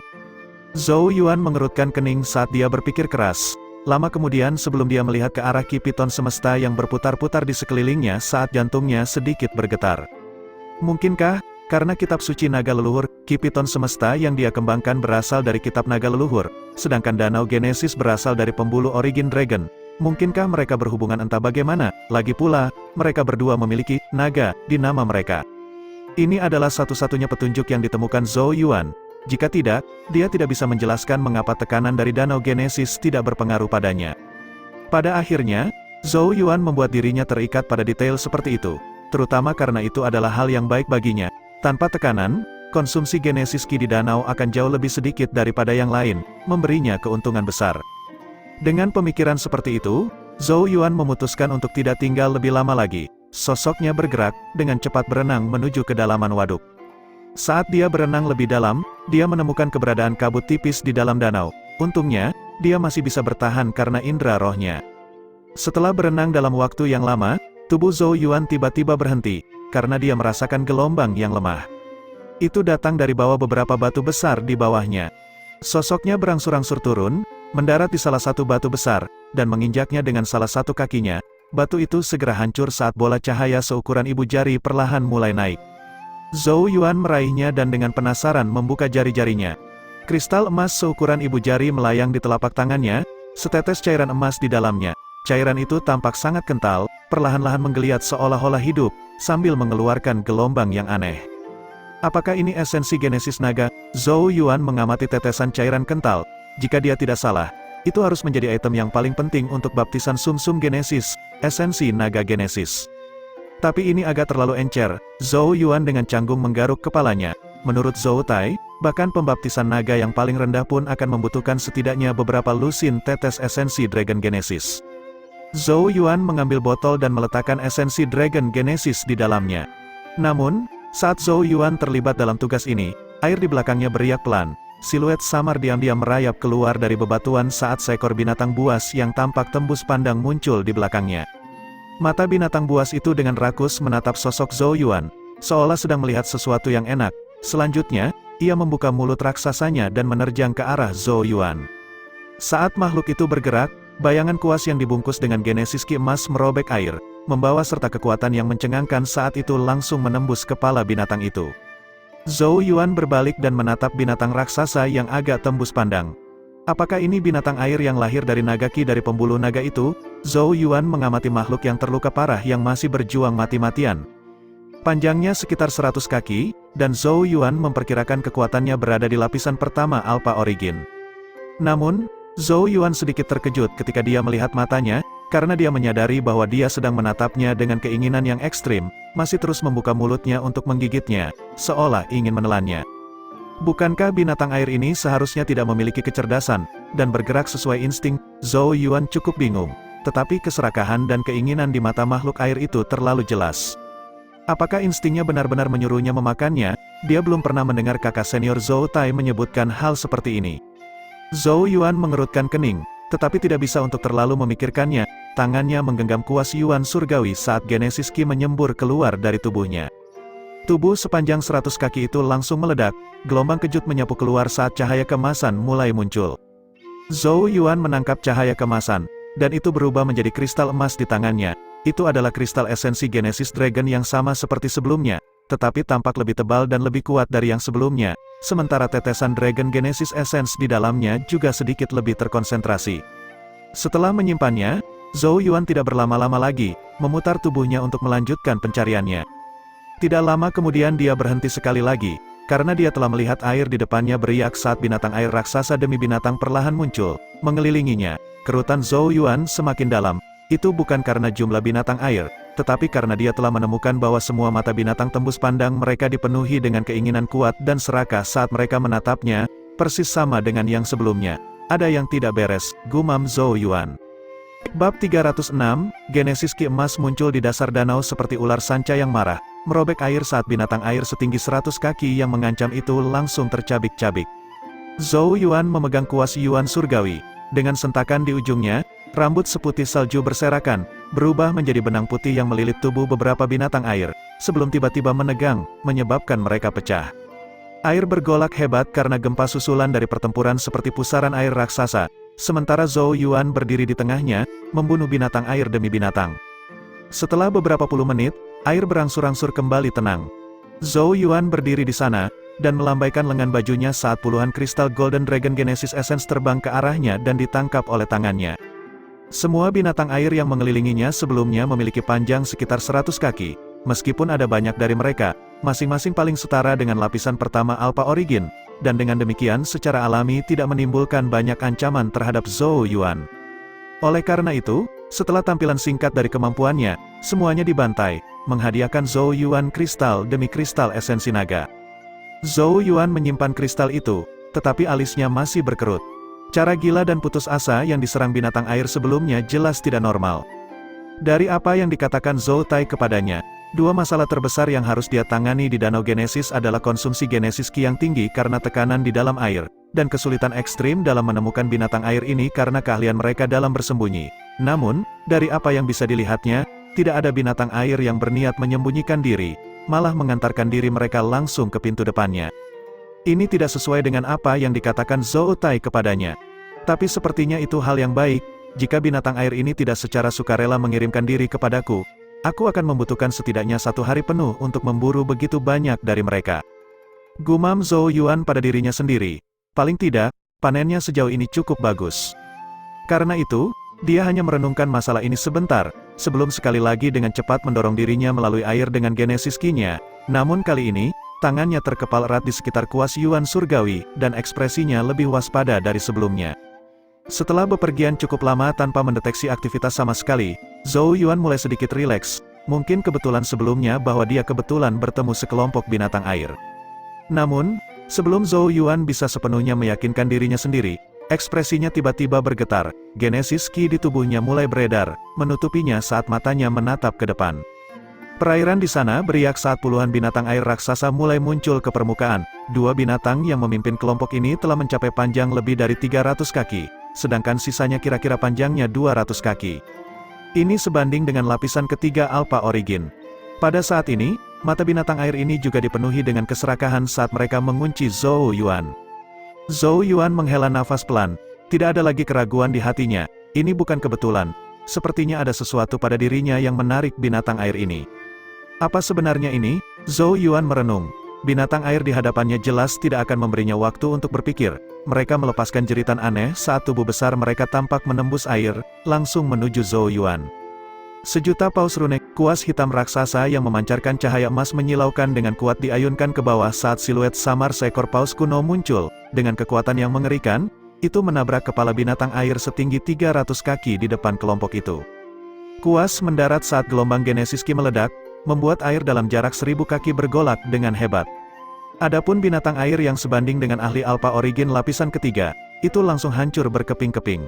S2: Zhou Yuan mengerutkan kening saat dia berpikir keras. Lama kemudian sebelum dia melihat ke arah Ki Piton semesta yang berputar-putar di sekelilingnya saat jantungnya sedikit bergetar. Mungkinkah? Karena kitab suci naga leluhur, Ki Piton semesta yang dia kembangkan berasal dari kitab naga leluhur, sedangkan Danau Genesis berasal dari pembuluh origin Dragon. Mungkinkah mereka berhubungan entah bagaimana? Lagi pula, mereka berdua memiliki naga di nama mereka. Ini adalah satu-satunya petunjuk yang ditemukan Zhou Yuan. Jika tidak, dia tidak bisa menjelaskan mengapa tekanan dari Danau Genesis tidak berpengaruh padanya. Pada akhirnya, Zhou Yuan membuat dirinya terikat pada detail seperti itu, terutama karena itu adalah hal yang baik baginya. Tanpa tekanan, konsumsi Genesis Ki di danau akan jauh lebih sedikit daripada yang lain, memberinya keuntungan besar. Dengan pemikiran seperti itu, Zhou Yuan memutuskan untuk tidak tinggal lebih lama lagi. Sosoknya bergerak, dengan cepat berenang menuju kedalaman waduk. Saat dia berenang lebih dalam, dia menemukan keberadaan kabut tipis di dalam danau. Untungnya, dia masih bisa bertahan karena indera rohnya. Setelah berenang dalam waktu yang lama, tubuh Zhou Yuan tiba-tiba berhenti, karena dia merasakan gelombang yang lemah. Itu datang dari bawah beberapa batu besar di bawahnya. Sosoknya berangsur-angsur turun, mendarat di salah satu batu besar, dan menginjaknya dengan salah satu kakinya. Batu itu segera hancur saat bola cahaya seukuran ibu jari perlahan mulai naik. Zhou Yuan meraihnya dan dengan penasaran membuka jari-jarinya. Kristal emas seukuran ibu jari melayang di telapak tangannya, setetes cairan emas di dalamnya. Cairan itu tampak sangat kental, perlahan-lahan menggeliat seolah-olah hidup, sambil mengeluarkan gelombang yang aneh. Apakah ini esensi Genesis Naga? Zhou Yuan mengamati tetesan cairan kental. Jika dia tidak salah, itu harus menjadi item yang paling penting untuk baptisan sumsum Genesis, esensi Naga Genesis. Tapi ini agak terlalu encer. Zhou Yuan dengan canggung menggaruk kepalanya. Menurut Zhou Tai, bahkan pembaptisan naga yang paling rendah pun akan membutuhkan setidaknya beberapa lusin tetes esensi Dragon Genesis. Zhou Yuan mengambil botol dan meletakkan esensi Dragon Genesis di dalamnya. Namun, saat Zhou Yuan terlibat dalam tugas ini, air di belakangnya beriak pelan. Siluet samar diam-diam merayap keluar dari bebatuan saat seekor binatang buas yang tampak tembus pandang muncul di belakangnya. Mata binatang buas itu dengan rakus menatap sosok Zhou Yuan, seolah sedang melihat sesuatu yang enak. Selanjutnya, ia membuka mulut raksasanya dan menerjang ke arah Zhou Yuan. Saat makhluk itu bergerak, bayangan kuas yang dibungkus dengan Genesis Ki emas merobek air, membawa serta kekuatan yang mencengangkan saat itu langsung menembus kepala binatang itu. Zhou Yuan berbalik dan menatap binatang raksasa yang agak tembus pandang. Apakah ini binatang air yang lahir dari naga ki dari pembuluh naga itu? Zhou Yuan mengamati makhluk yang terluka parah yang masih berjuang mati-matian. Panjangnya sekitar 100 kaki, dan Zhou Yuan memperkirakan kekuatannya berada di lapisan pertama Alpha Origin. Namun, Zhou Yuan sedikit terkejut ketika dia melihat matanya, karena dia menyadari bahwa dia sedang menatapnya dengan keinginan yang ekstrim, masih terus membuka mulutnya untuk menggigitnya, seolah ingin menelannya. Bukankah binatang air ini seharusnya tidak memiliki kecerdasan, dan bergerak sesuai insting? Zhou Yuan cukup bingung, tetapi keserakahan dan keinginan di mata makhluk air itu terlalu jelas. Apakah instingnya benar-benar menyuruhnya memakannya? Dia belum pernah mendengar kakak senior Zhou Tai menyebutkan hal seperti ini. Zhou Yuan mengerutkan kening, tetapi tidak bisa untuk terlalu memikirkannya. Tangannya menggenggam kuas Yuan surgawi saat Genesis Ki menyembur keluar dari tubuhnya. Tubuh sepanjang 100 kaki itu langsung meledak, gelombang kejut menyapu keluar saat cahaya kemasan mulai muncul. Zhou Yuan menangkap cahaya kemasan, dan itu berubah menjadi kristal emas di tangannya. Itu adalah kristal esensi Genesis Dragon yang sama seperti sebelumnya, tetapi tampak lebih tebal dan lebih kuat dari yang sebelumnya, sementara tetesan Dragon Genesis Essence di dalamnya juga sedikit lebih terkonsentrasi. Setelah menyimpannya, Zhou Yuan tidak berlama-lama lagi, memutar tubuhnya untuk melanjutkan pencariannya. Tidak lama kemudian dia berhenti sekali lagi, karena dia telah melihat air di depannya beriak saat binatang air raksasa demi binatang perlahan muncul, mengelilinginya. Kerutan Zhou Yuan semakin dalam. Itu bukan karena jumlah binatang air, tetapi karena dia telah menemukan bahwa semua mata binatang tembus pandang mereka dipenuhi dengan keinginan kuat dan serakah saat mereka menatapnya, persis sama dengan yang sebelumnya. Ada yang tidak beres, gumam Zhou Yuan. Bab 306, Genesis Ki emas muncul di dasar danau seperti ular sanca yang marah, merobek air saat binatang air setinggi 100 kaki yang mengancam itu langsung tercabik-cabik. Zhou Yuan memegang kuas Yuan surgawi. Dengan sentakan di ujungnya, rambut seputih salju berserakan, berubah menjadi benang putih yang melilit tubuh beberapa binatang air, sebelum tiba-tiba menegang, menyebabkan mereka pecah. Air bergolak hebat karena gempa susulan dari pertempuran seperti pusaran air raksasa, sementara Zhou Yuan berdiri di tengahnya, membunuh binatang air demi binatang. Setelah beberapa puluh menit, air berangsur-angsur kembali tenang. Zhou Yuan berdiri di sana, dan melambaikan lengan bajunya saat puluhan kristal Golden Dragon Genesis Essence terbang ke arahnya dan ditangkap oleh tangannya. Semua binatang air yang mengelilinginya sebelumnya memiliki panjang sekitar 100 kaki. Meskipun ada banyak dari mereka, masing-masing paling setara dengan lapisan pertama Alpha Origin, dan dengan demikian secara alami tidak menimbulkan banyak ancaman terhadap Zhou Yuan. Oleh karena itu, setelah tampilan singkat dari kemampuannya, semuanya dibantai, menghadiahkan Zhou Yuan kristal demi kristal esensi naga. Zhou Yuan menyimpan kristal itu, tetapi alisnya masih berkerut. Cara gila dan putus asa yang diserang binatang air sebelumnya jelas tidak normal. Dari apa yang dikatakan Zhou Tai kepadanya, dua masalah terbesar yang harus dia tangani di Danau Genesis adalah konsumsi Genesis Ki yang tinggi karena tekanan di dalam air, dan kesulitan ekstrim dalam menemukan binatang air ini karena keahlian mereka dalam bersembunyi. Namun, dari apa yang bisa dilihatnya, tidak ada binatang air yang berniat menyembunyikan diri, malah mengantarkan diri mereka langsung ke pintu depannya. Ini tidak sesuai dengan apa yang dikatakan Zhou Tai kepadanya. Tapi sepertinya itu hal yang baik, jika binatang air ini tidak secara sukarela mengirimkan diri kepadaku, aku akan membutuhkan setidaknya 1 hari penuh untuk memburu begitu banyak dari mereka. Gumam Zhou Yuan pada dirinya sendiri, paling tidak, panennya sejauh ini cukup bagus. Karena itu, dia hanya merenungkan masalah ini sebentar, sebelum sekali lagi dengan cepat mendorong dirinya melalui air dengan Genesis Ki-nya. Namun kali ini, tangannya terkepal erat di sekitar kuas Yuan surgawi, dan ekspresinya lebih waspada dari sebelumnya. Setelah bepergian cukup lama tanpa mendeteksi aktivitas sama sekali, Zhou Yuan mulai sedikit rileks, mungkin kebetulan sebelumnya bahwa dia kebetulan bertemu sekelompok binatang air. Namun, sebelum Zhou Yuan bisa sepenuhnya meyakinkan dirinya sendiri, ekspresinya tiba-tiba bergetar, Genesis Ki di tubuhnya mulai beredar, menutupinya saat matanya menatap ke depan. Perairan di sana beriak saat puluhan binatang air raksasa mulai muncul ke permukaan. Dua binatang yang memimpin kelompok ini telah mencapai panjang lebih dari 300 kaki, sedangkan sisanya kira-kira panjangnya 200 kaki. Ini sebanding dengan lapisan ketiga Alpha Origin. Pada saat ini, mata binatang air ini juga dipenuhi dengan keserakahan saat mereka mengunci Zhou Yuan. Zhou Yuan menghela nafas pelan, tidak ada lagi keraguan di hatinya, ini bukan kebetulan, sepertinya ada sesuatu pada dirinya yang menarik binatang air ini. Apa sebenarnya ini? Zhou Yuan merenung. Binatang air di hadapannya jelas tidak akan memberinya waktu untuk berpikir. Mereka melepaskan jeritan aneh saat tubuh besar mereka tampak menembus air, langsung menuju Zhou Yuan. Sejuta paus rune, kuas hitam raksasa yang memancarkan cahaya emas menyilaukan dengan kuat diayunkan ke bawah saat siluet samar seekor paus kuno muncul. Dengan kekuatan yang mengerikan, itu menabrak kepala binatang air setinggi 300 kaki di depan kelompok itu. Kuas mendarat saat gelombang Genesis Ki meledak, membuat air dalam jarak 1000 kaki bergolak dengan hebat. Adapun binatang air yang sebanding dengan ahli Alpha Origin lapisan ketiga, itu langsung hancur berkeping-keping.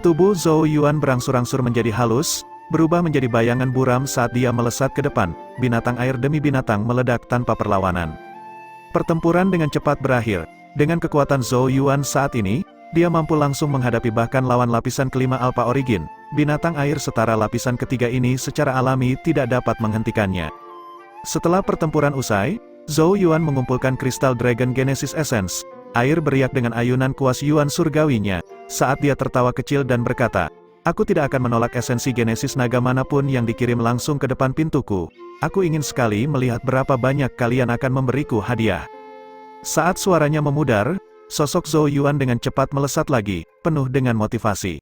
S2: Tubuh Zhou Yuan berangsur-angsur menjadi halus, berubah menjadi bayangan buram saat dia melesat ke depan, binatang air demi binatang meledak tanpa perlawanan. Pertempuran dengan cepat berakhir. Dengan kekuatan Zhou Yuan saat ini, dia mampu langsung menghadapi bahkan lawan lapisan kelima Alpha Origin. Binatang air setara lapisan ketiga ini secara alami tidak dapat menghentikannya. Setelah pertempuran usai, Zhou Yuan mengumpulkan kristal Dragon Genesis Essence. Air beriak dengan ayunan kuas Yuan surgawinya, saat dia tertawa kecil dan berkata, "Aku tidak akan menolak esensi Genesis naga manapun yang dikirim langsung ke depan pintuku. Aku ingin sekali melihat berapa banyak kalian akan memberiku hadiah." Saat suaranya memudar, sosok Zhou Yuan dengan cepat melesat lagi, penuh dengan motivasi.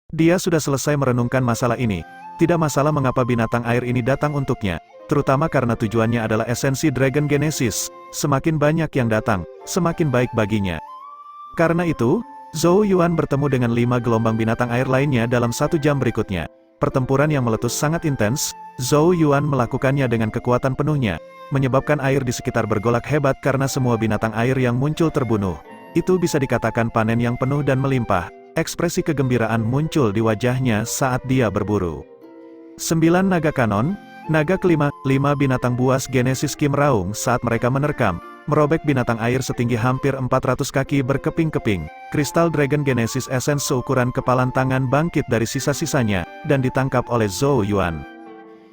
S2: Dia sudah selesai merenungkan masalah ini. Tidak masalah mengapa binatang air ini datang untuknya, terutama karena tujuannya adalah esensi Dragon Genesis. Semakin banyak yang datang, semakin baik baginya. Karena itu, Zhou Yuan bertemu dengan 5 gelombang binatang air lainnya dalam 1 jam berikutnya. Pertempuran yang meletus sangat intens, Zhou Yuan melakukannya dengan kekuatan penuhnya, menyebabkan air di sekitar bergolak hebat karena semua binatang air yang muncul terbunuh. Itu bisa dikatakan panen yang penuh dan melimpah. Ekspresi kegembiraan muncul di wajahnya saat dia berburu. 9 naga kanon, naga kelima, 5 binatang buas Genesis Ki meraung saat mereka menerkam, merobek binatang air setinggi hampir 400 kaki berkeping-keping. Kristal Dragon Genesis Essence seukuran kepalan tangan bangkit dari sisa-sisanya, dan ditangkap oleh Zhou Yuan.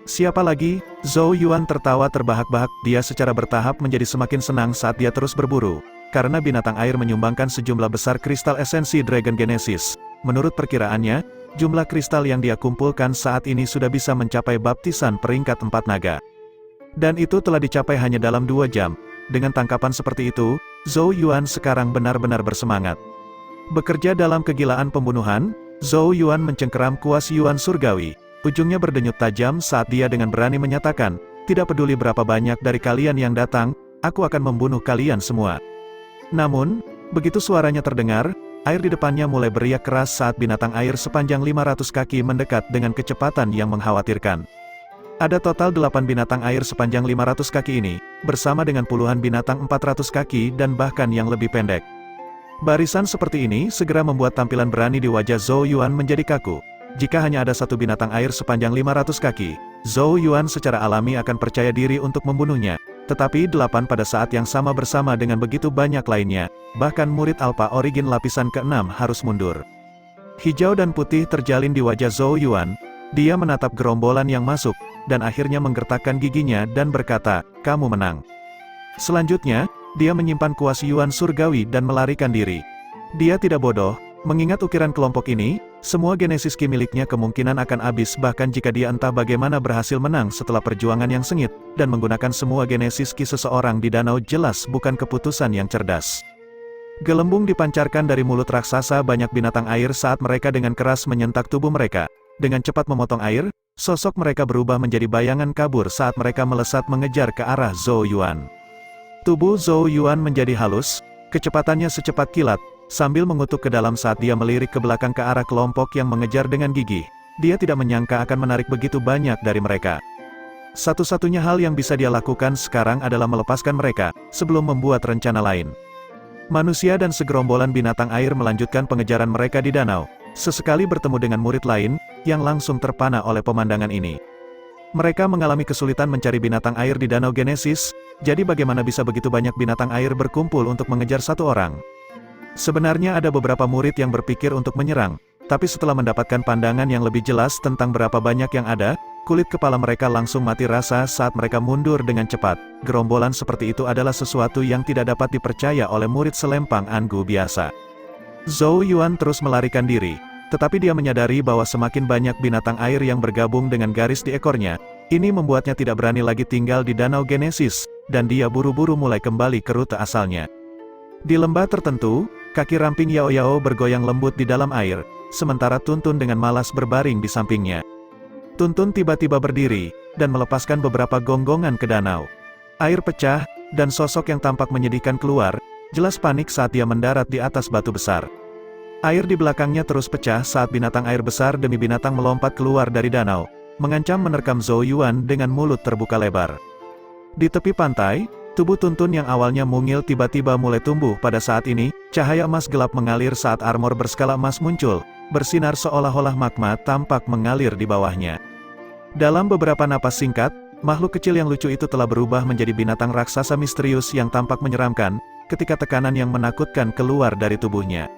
S2: Siapa lagi? Zhou Yuan tertawa terbahak-bahak, dia secara bertahap menjadi semakin senang saat dia terus berburu. Karena binatang air menyumbangkan sejumlah besar kristal esensi Dragon Genesis. Menurut perkiraannya, jumlah kristal yang dia kumpulkan saat ini sudah bisa mencapai baptisan peringkat 4 naga. Dan itu telah dicapai hanya dalam 2 jam. Dengan tangkapan seperti itu, Zhou Yuan sekarang benar-benar bersemangat. Bekerja dalam kegilaan pembunuhan, Zhou Yuan mencengkeram kuas Yuan surgawi. Ujungnya berdenyut tajam saat dia dengan berani menyatakan, "Tidak peduli berapa banyak dari kalian yang datang, aku akan membunuh kalian semua." Namun, begitu suaranya terdengar, air di depannya mulai beriak keras saat binatang air sepanjang 500 kaki mendekat dengan kecepatan yang mengkhawatirkan. Ada total 8 binatang air sepanjang 500 kaki ini, bersama dengan puluhan binatang 400 kaki dan bahkan yang lebih pendek. Barisan seperti ini segera membuat tampilan berani di wajah Zhou Yuan menjadi kaku. Jika hanya ada satu binatang air sepanjang 500 kaki, Zhou Yuan secara alami akan percaya diri untuk membunuhnya. Tetapi 8 pada saat yang sama bersama dengan begitu banyak lainnya, bahkan murid Alpha Origin lapisan ke-6 harus mundur. Hijau dan putih terjalin di wajah Zhou Yuan. Dia menatap gerombolan yang masuk, dan akhirnya menggertakkan giginya dan berkata, "Kamu menang." Selanjutnya, dia menyimpan kuas Yuan surgawi dan melarikan diri. Dia tidak bodoh, mengingat ukiran kelompok ini, semua genesis ki miliknya kemungkinan akan habis bahkan jika dia entah bagaimana berhasil menang setelah perjuangan yang sengit, dan menggunakan semua genesis ki seseorang di danau jelas bukan keputusan yang cerdas. Gelembung dipancarkan dari mulut raksasa banyak binatang air saat mereka dengan keras menyentak tubuh mereka. Dengan cepat memotong air, sosok mereka berubah menjadi bayangan kabur saat mereka melesat mengejar ke arah Zhou Yuan. Tubuh Zhou Yuan menjadi halus, kecepatannya secepat kilat, sambil mengutuk ke dalam saat dia melirik ke belakang ke arah kelompok yang mengejar dengan gigih. Dia tidak menyangka akan menarik begitu banyak dari mereka. Satu-satunya hal yang bisa dia lakukan sekarang adalah melepaskan mereka, sebelum membuat rencana lain. Manusia dan segerombolan binatang air melanjutkan pengejaran mereka di danau. Sesekali bertemu dengan murid lain, yang langsung terpana oleh pemandangan ini. Mereka mengalami kesulitan mencari binatang air di Danau Genesis, jadi bagaimana bisa begitu banyak binatang air berkumpul untuk mengejar satu orang? Sebenarnya ada beberapa murid yang berpikir untuk menyerang, tapi setelah mendapatkan pandangan yang lebih jelas tentang berapa banyak yang ada, kulit kepala mereka langsung mati rasa saat mereka mundur dengan cepat. Gerombolan seperti itu adalah sesuatu yang tidak dapat dipercaya oleh murid selempang Angu biasa. Zhou Yuan terus melarikan diri, tetapi dia menyadari bahwa semakin banyak binatang air yang bergabung dengan garis di ekornya, ini membuatnya tidak berani lagi tinggal di Danau Genesis, dan dia buru-buru mulai kembali ke rute asalnya. Di lembah tertentu, kaki ramping Yao Yao bergoyang lembut di dalam air, sementara Tuntun dengan malas berbaring di sampingnya. Tuntun tiba-tiba berdiri, dan melepaskan beberapa gonggongan ke danau. Air pecah, dan sosok yang tampak menyedihkan keluar, jelas panik saat dia mendarat di atas batu besar. Air di belakangnya terus pecah saat binatang air besar demi binatang melompat keluar dari danau, mengancam menerkam Zhou Yuan dengan mulut terbuka lebar. Di tepi pantai, tubuh Tuntun yang awalnya mungil tiba-tiba mulai tumbuh pada saat ini, cahaya emas gelap mengalir saat armor berskala emas muncul, bersinar seolah-olah magma tampak mengalir di bawahnya. Dalam beberapa napas singkat, makhluk kecil yang lucu itu telah berubah menjadi binatang raksasa misterius yang tampak menyeramkan, ketika tekanan yang menakutkan keluar dari tubuhnya.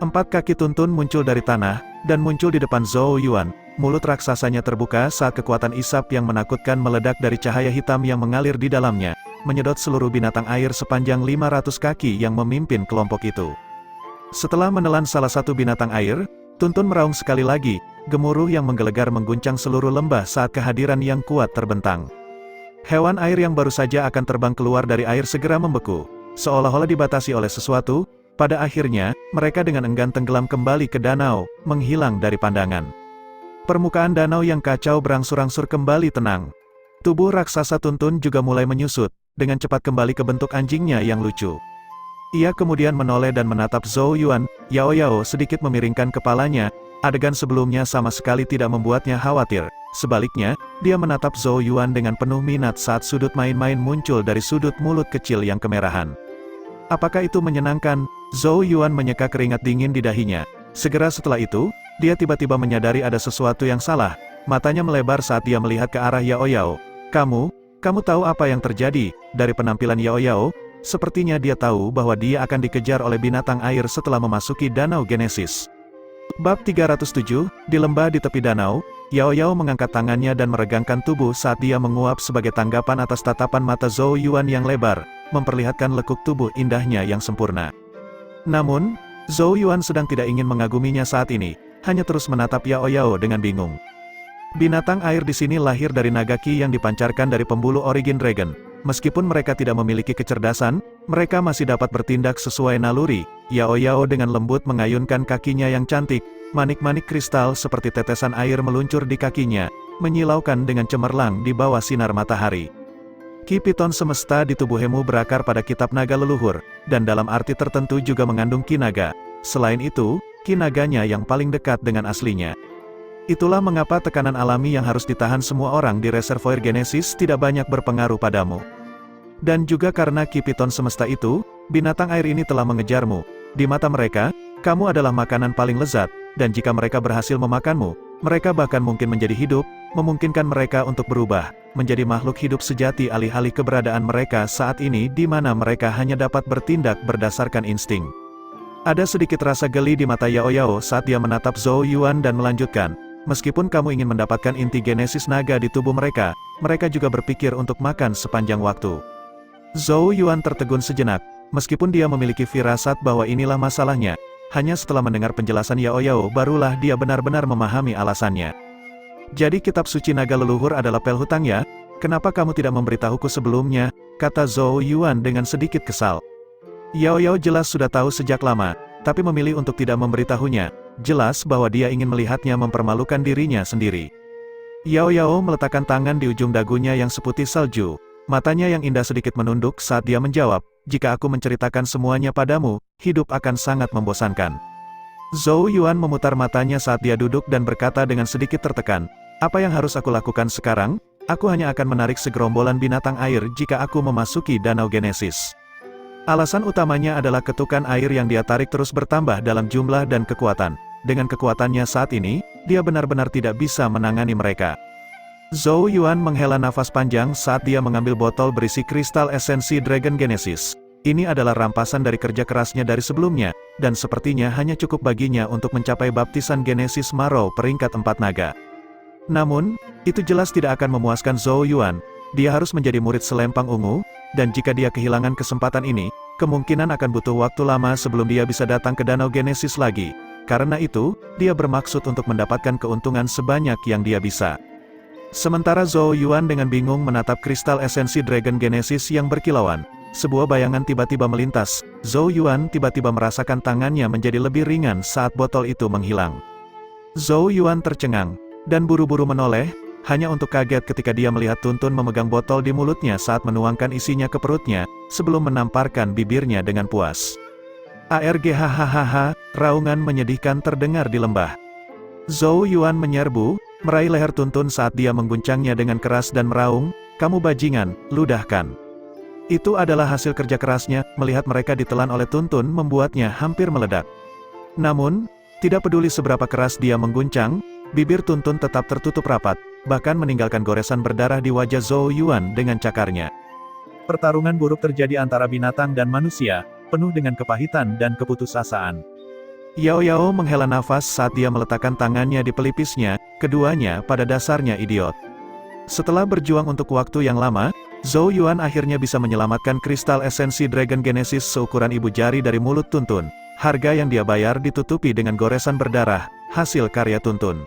S2: 4 kaki Tuntun muncul dari tanah, dan muncul di depan Zhou Yuan. Mulut raksasanya terbuka saat kekuatan isap yang menakutkan meledak dari cahaya hitam yang mengalir di dalamnya, menyedot seluruh binatang air sepanjang 500 kaki yang memimpin kelompok itu. Setelah menelan salah satu binatang air, Tuntun meraung sekali lagi, gemuruh yang menggelegar mengguncang seluruh lembah saat kehadiran yang kuat terbentang. Hewan air yang baru saja akan terbang keluar dari air segera membeku. Seolah-olah dibatasi oleh sesuatu, pada akhirnya, mereka dengan enggan tenggelam kembali ke danau, menghilang dari pandangan. Permukaan danau yang kacau berangsur-angsur kembali tenang. Tubuh raksasa Tuntun juga mulai menyusut, dengan cepat kembali ke bentuk anjingnya yang lucu. Ia kemudian menoleh dan menatap Zhou Yuan. Yao Yao sedikit memiringkan kepalanya, adegan sebelumnya sama sekali tidak membuatnya khawatir. Sebaliknya, dia menatap Zhou Yuan dengan penuh minat saat sudut main-main muncul dari sudut mulut kecil yang kemerahan. Apakah itu menyenangkan? Zhou Yuan menyeka keringat dingin di dahinya. Segera setelah itu, dia tiba-tiba menyadari ada sesuatu yang salah. Matanya melebar saat dia melihat ke arah Yao Yao. Kamu tahu apa yang terjadi? Dari penampilan Yao Yao, sepertinya dia tahu bahwa dia akan dikejar oleh binatang air setelah memasuki Danau Genesis. Bab 307, di lembah di tepi danau, Yao Yao mengangkat tangannya dan meregangkan tubuh saat dia menguap sebagai tanggapan atas tatapan mata Zhou Yuan yang lebar, memperlihatkan lekuk tubuh indahnya yang sempurna. Namun, Zhou Yuan sedang tidak ingin mengaguminya saat ini, hanya terus menatap Yao Yao dengan bingung. Binatang air di sini lahir dari naga ki yang dipancarkan dari pembuluh Origin Dragon. Meskipun mereka tidak memiliki kecerdasan, Mereka masih dapat bertindak sesuai naluri. Yao Yao dengan lembut mengayunkan kakinya yang cantik, manik-manik kristal seperti tetesan air meluncur di kakinya, menyilaukan dengan cemerlang di bawah sinar matahari. Ki Piton semesta di tubuh Hemu berakar pada kitab naga leluhur, dan dalam arti tertentu juga mengandung ki naga. Selain itu, ki naganya yang paling dekat dengan aslinya. Itulah mengapa tekanan alami yang harus ditahan semua orang di reservoir Genesis tidak banyak berpengaruh padamu. Dan juga karena Ki Piton semesta itu, binatang air ini telah mengejarmu. Di mata mereka, kamu adalah makanan paling lezat, dan jika mereka berhasil memakanmu, mereka bahkan mungkin menjadi hidup, memungkinkan mereka untuk berubah, menjadi makhluk hidup sejati alih-alih keberadaan mereka saat ini di mana mereka hanya dapat bertindak berdasarkan insting. Ada sedikit rasa geli di mata Yao Yao saat dia menatap Zhou Yuan dan melanjutkan, meskipun kamu ingin mendapatkan inti genesis naga di tubuh mereka, mereka juga berpikir untuk makan sepanjang waktu. Zhou Yuan tertegun sejenak, meskipun dia memiliki firasat bahwa inilah masalahnya. Hanya setelah mendengar penjelasan Yao Yao barulah dia benar-benar memahami alasannya. Jadi kitab suci naga leluhur adalah pel hutang ya? Kenapa kamu tidak memberitahuku sebelumnya? Kata Zhou Yuan dengan sedikit kesal. Yao Yao jelas sudah tahu sejak lama, tapi memilih untuk tidak memberitahunya. Jelas bahwa dia ingin melihatnya mempermalukan dirinya sendiri. Yao Yao meletakkan tangan di ujung dagunya yang seputih salju. Matanya yang indah sedikit menunduk saat dia menjawab, jika aku menceritakan semuanya padamu, hidup akan sangat membosankan. Zhou Yuan memutar matanya saat dia duduk dan berkata dengan sedikit tertekan, apa yang harus aku lakukan sekarang? Aku hanya akan menarik segerombolan binatang air jika aku memasuki danau Genesis. Alasan utamanya adalah ketukan air yang dia tarik terus bertambah dalam jumlah dan kekuatan. Dengan kekuatannya saat ini, dia benar-benar tidak bisa menangani mereka. Zhou Yuan menghela nafas panjang saat dia mengambil botol berisi kristal esensi Dragon Genesis. Ini adalah rampasan dari kerja kerasnya dari sebelumnya, dan sepertinya hanya cukup baginya untuk mencapai baptisan Genesis Marrow peringkat 4 naga. Namun, itu jelas tidak akan memuaskan Zhou Yuan. Dia harus menjadi murid selempang ungu, dan jika dia kehilangan kesempatan ini, kemungkinan akan butuh waktu lama sebelum dia bisa datang ke danau Genesis lagi. Karena itu, dia bermaksud untuk mendapatkan keuntungan sebanyak yang dia bisa. Sementara Zhou Yuan dengan bingung menatap kristal esensi Dragon Genesis yang berkilauan, sebuah bayangan tiba-tiba melintas. Zhou Yuan tiba-tiba merasakan tangannya menjadi lebih ringan saat botol itu menghilang. Zhou Yuan tercengang, dan buru-buru menoleh, hanya untuk kaget ketika dia melihat Tuntun memegang botol di mulutnya saat menuangkan isinya ke perutnya, sebelum menamparkan bibirnya dengan puas. ARG hahaha, raungan menyedihkan terdengar di lembah. Zhou Yuan menyerbu, meraih leher Tuntun saat dia mengguncangnya dengan keras dan meraung, kamu bajingan, ludahkan. Itu adalah hasil kerja kerasnya, melihat mereka ditelan oleh Tuntun membuatnya hampir meledak. Namun, tidak peduli seberapa keras dia mengguncang, bibir Tuntun tetap tertutup rapat, bahkan meninggalkan goresan berdarah di wajah Zhou Yuan dengan cakarnya.
S1: Pertarungan buruk terjadi antara binatang dan manusia, penuh dengan kepahitan dan keputusasaan.
S2: Yao Yao menghela nafas saat dia meletakkan tangannya di pelipisnya, keduanya pada dasarnya idiot. Setelah berjuang untuk waktu yang lama, Zhou Yuan akhirnya bisa menyelamatkan kristal esensi Dragon Genesis seukuran ibu jari dari mulut Tuntun. Harga yang dia bayar ditutupi dengan goresan berdarah, hasil karya Tuntun.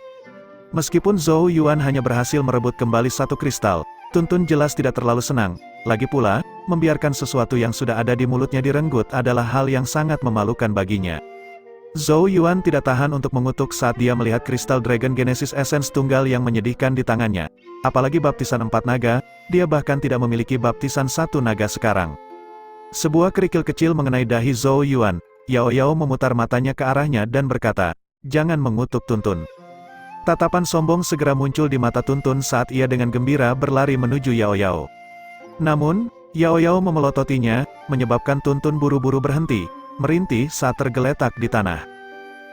S2: Meskipun Zhou Yuan hanya berhasil merebut kembali satu kristal, Tuntun jelas tidak terlalu senang. Lagi pula, membiarkan sesuatu yang sudah ada di mulutnya direnggut adalah hal yang sangat memalukan baginya. Zhou Yuan tidak tahan untuk mengutuk saat dia melihat kristal Dragon Genesis Essence tunggal yang menyedihkan di tangannya. Apalagi baptisan 4 naga, dia bahkan tidak memiliki baptisan 1 naga sekarang. Sebuah kerikil kecil mengenai dahi Zhou Yuan. Yao Yao memutar matanya ke arahnya dan berkata, jangan mengutuk Tuntun. Tatapan sombong segera muncul di mata Tuntun saat ia dengan gembira berlari menuju Yao Yao. Namun, Yao Yao memelototinya, menyebabkan Tuntun buru-buru berhenti, merintih saat tergeletak di tanah.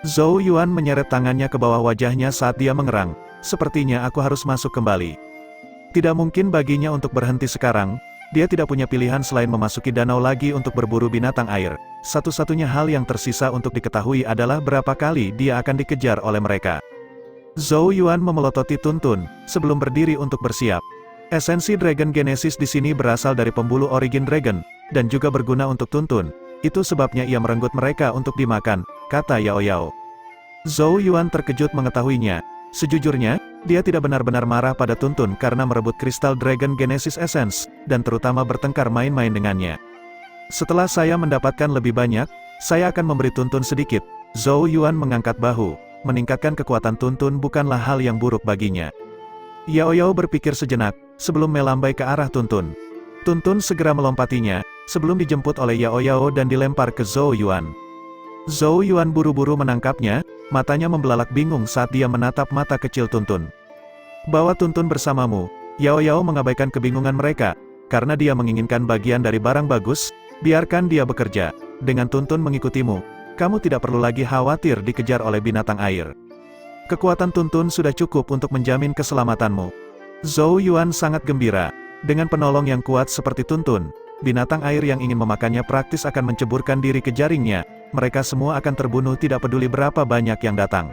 S2: Zhou Yuan menyeret tangannya ke bawah wajahnya saat dia mengerang, sepertinya aku harus masuk kembali. Tidak mungkin baginya untuk berhenti sekarang, dia tidak punya pilihan selain memasuki danau lagi untuk berburu binatang air. Satu-satunya hal yang tersisa untuk diketahui adalah berapa kali dia akan dikejar oleh mereka. Zhou Yuan memelototi Tuntun, sebelum berdiri untuk bersiap. Esensi Dragon Genesis di sini berasal dari pembuluh Origin Dragon, dan juga berguna untuk Tuntun. Itu sebabnya ia merenggut mereka untuk dimakan, kata Yao Yao. Zhou Yuan terkejut mengetahuinya. Sejujurnya, dia tidak benar-benar marah pada Tuntun karena merebut kristal Dragon Genesis Essence, dan terutama bertengkar main-main dengannya. Setelah saya mendapatkan lebih banyak, saya akan memberi Tuntun sedikit. Zhou Yuan mengangkat bahu, meningkatkan kekuatan Tuntun bukanlah hal yang buruk baginya. Yao Yao berpikir sejenak, sebelum melambai ke arah Tuntun. Tuntun segera melompatinya, sebelum dijemput oleh Yao Yao dan dilempar ke Zhou Yuan. Zhou Yuan buru-buru menangkapnya, matanya membelalak bingung saat dia menatap mata kecil Tuntun. Bawa Tuntun bersamamu. Yao Yao mengabaikan kebingungan mereka, karena dia menginginkan bagian dari barang bagus, biarkan dia bekerja. Dengan Tuntun mengikutimu, kamu tidak perlu lagi khawatir dikejar oleh binatang air. Kekuatan Tuntun sudah cukup untuk menjamin keselamatanmu. Zhou Yuan sangat gembira. Dengan penolong yang kuat seperti Tuntun, binatang air yang ingin memakannya praktis akan menceburkan diri ke jaringnya. Mereka semua akan terbunuh tidak peduli berapa banyak yang datang.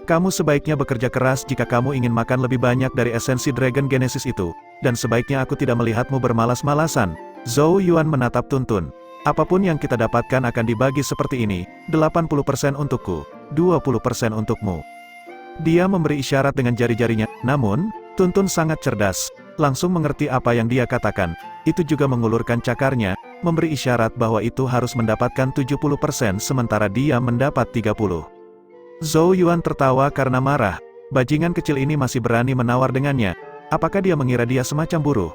S2: Kamu sebaiknya bekerja keras jika kamu ingin makan lebih banyak dari esensi Dragon Genesis itu, dan sebaiknya aku tidak melihatmu bermalas-malasan. Zhou Yuan menatap Tuntun. Apapun yang kita dapatkan akan dibagi seperti ini, 80% untukku, 20% untukmu. Dia memberi isyarat dengan jari-jarinya, namun, Tuntun sangat cerdas, langsung mengerti apa yang dia katakan. Itu juga mengulurkan cakarnya, memberi isyarat bahwa itu harus mendapatkan 70% sementara dia mendapat 30%. Zhou Yuan tertawa karena marah, bajingan kecil ini masih berani menawar dengannya, apakah dia mengira dia semacam buruh?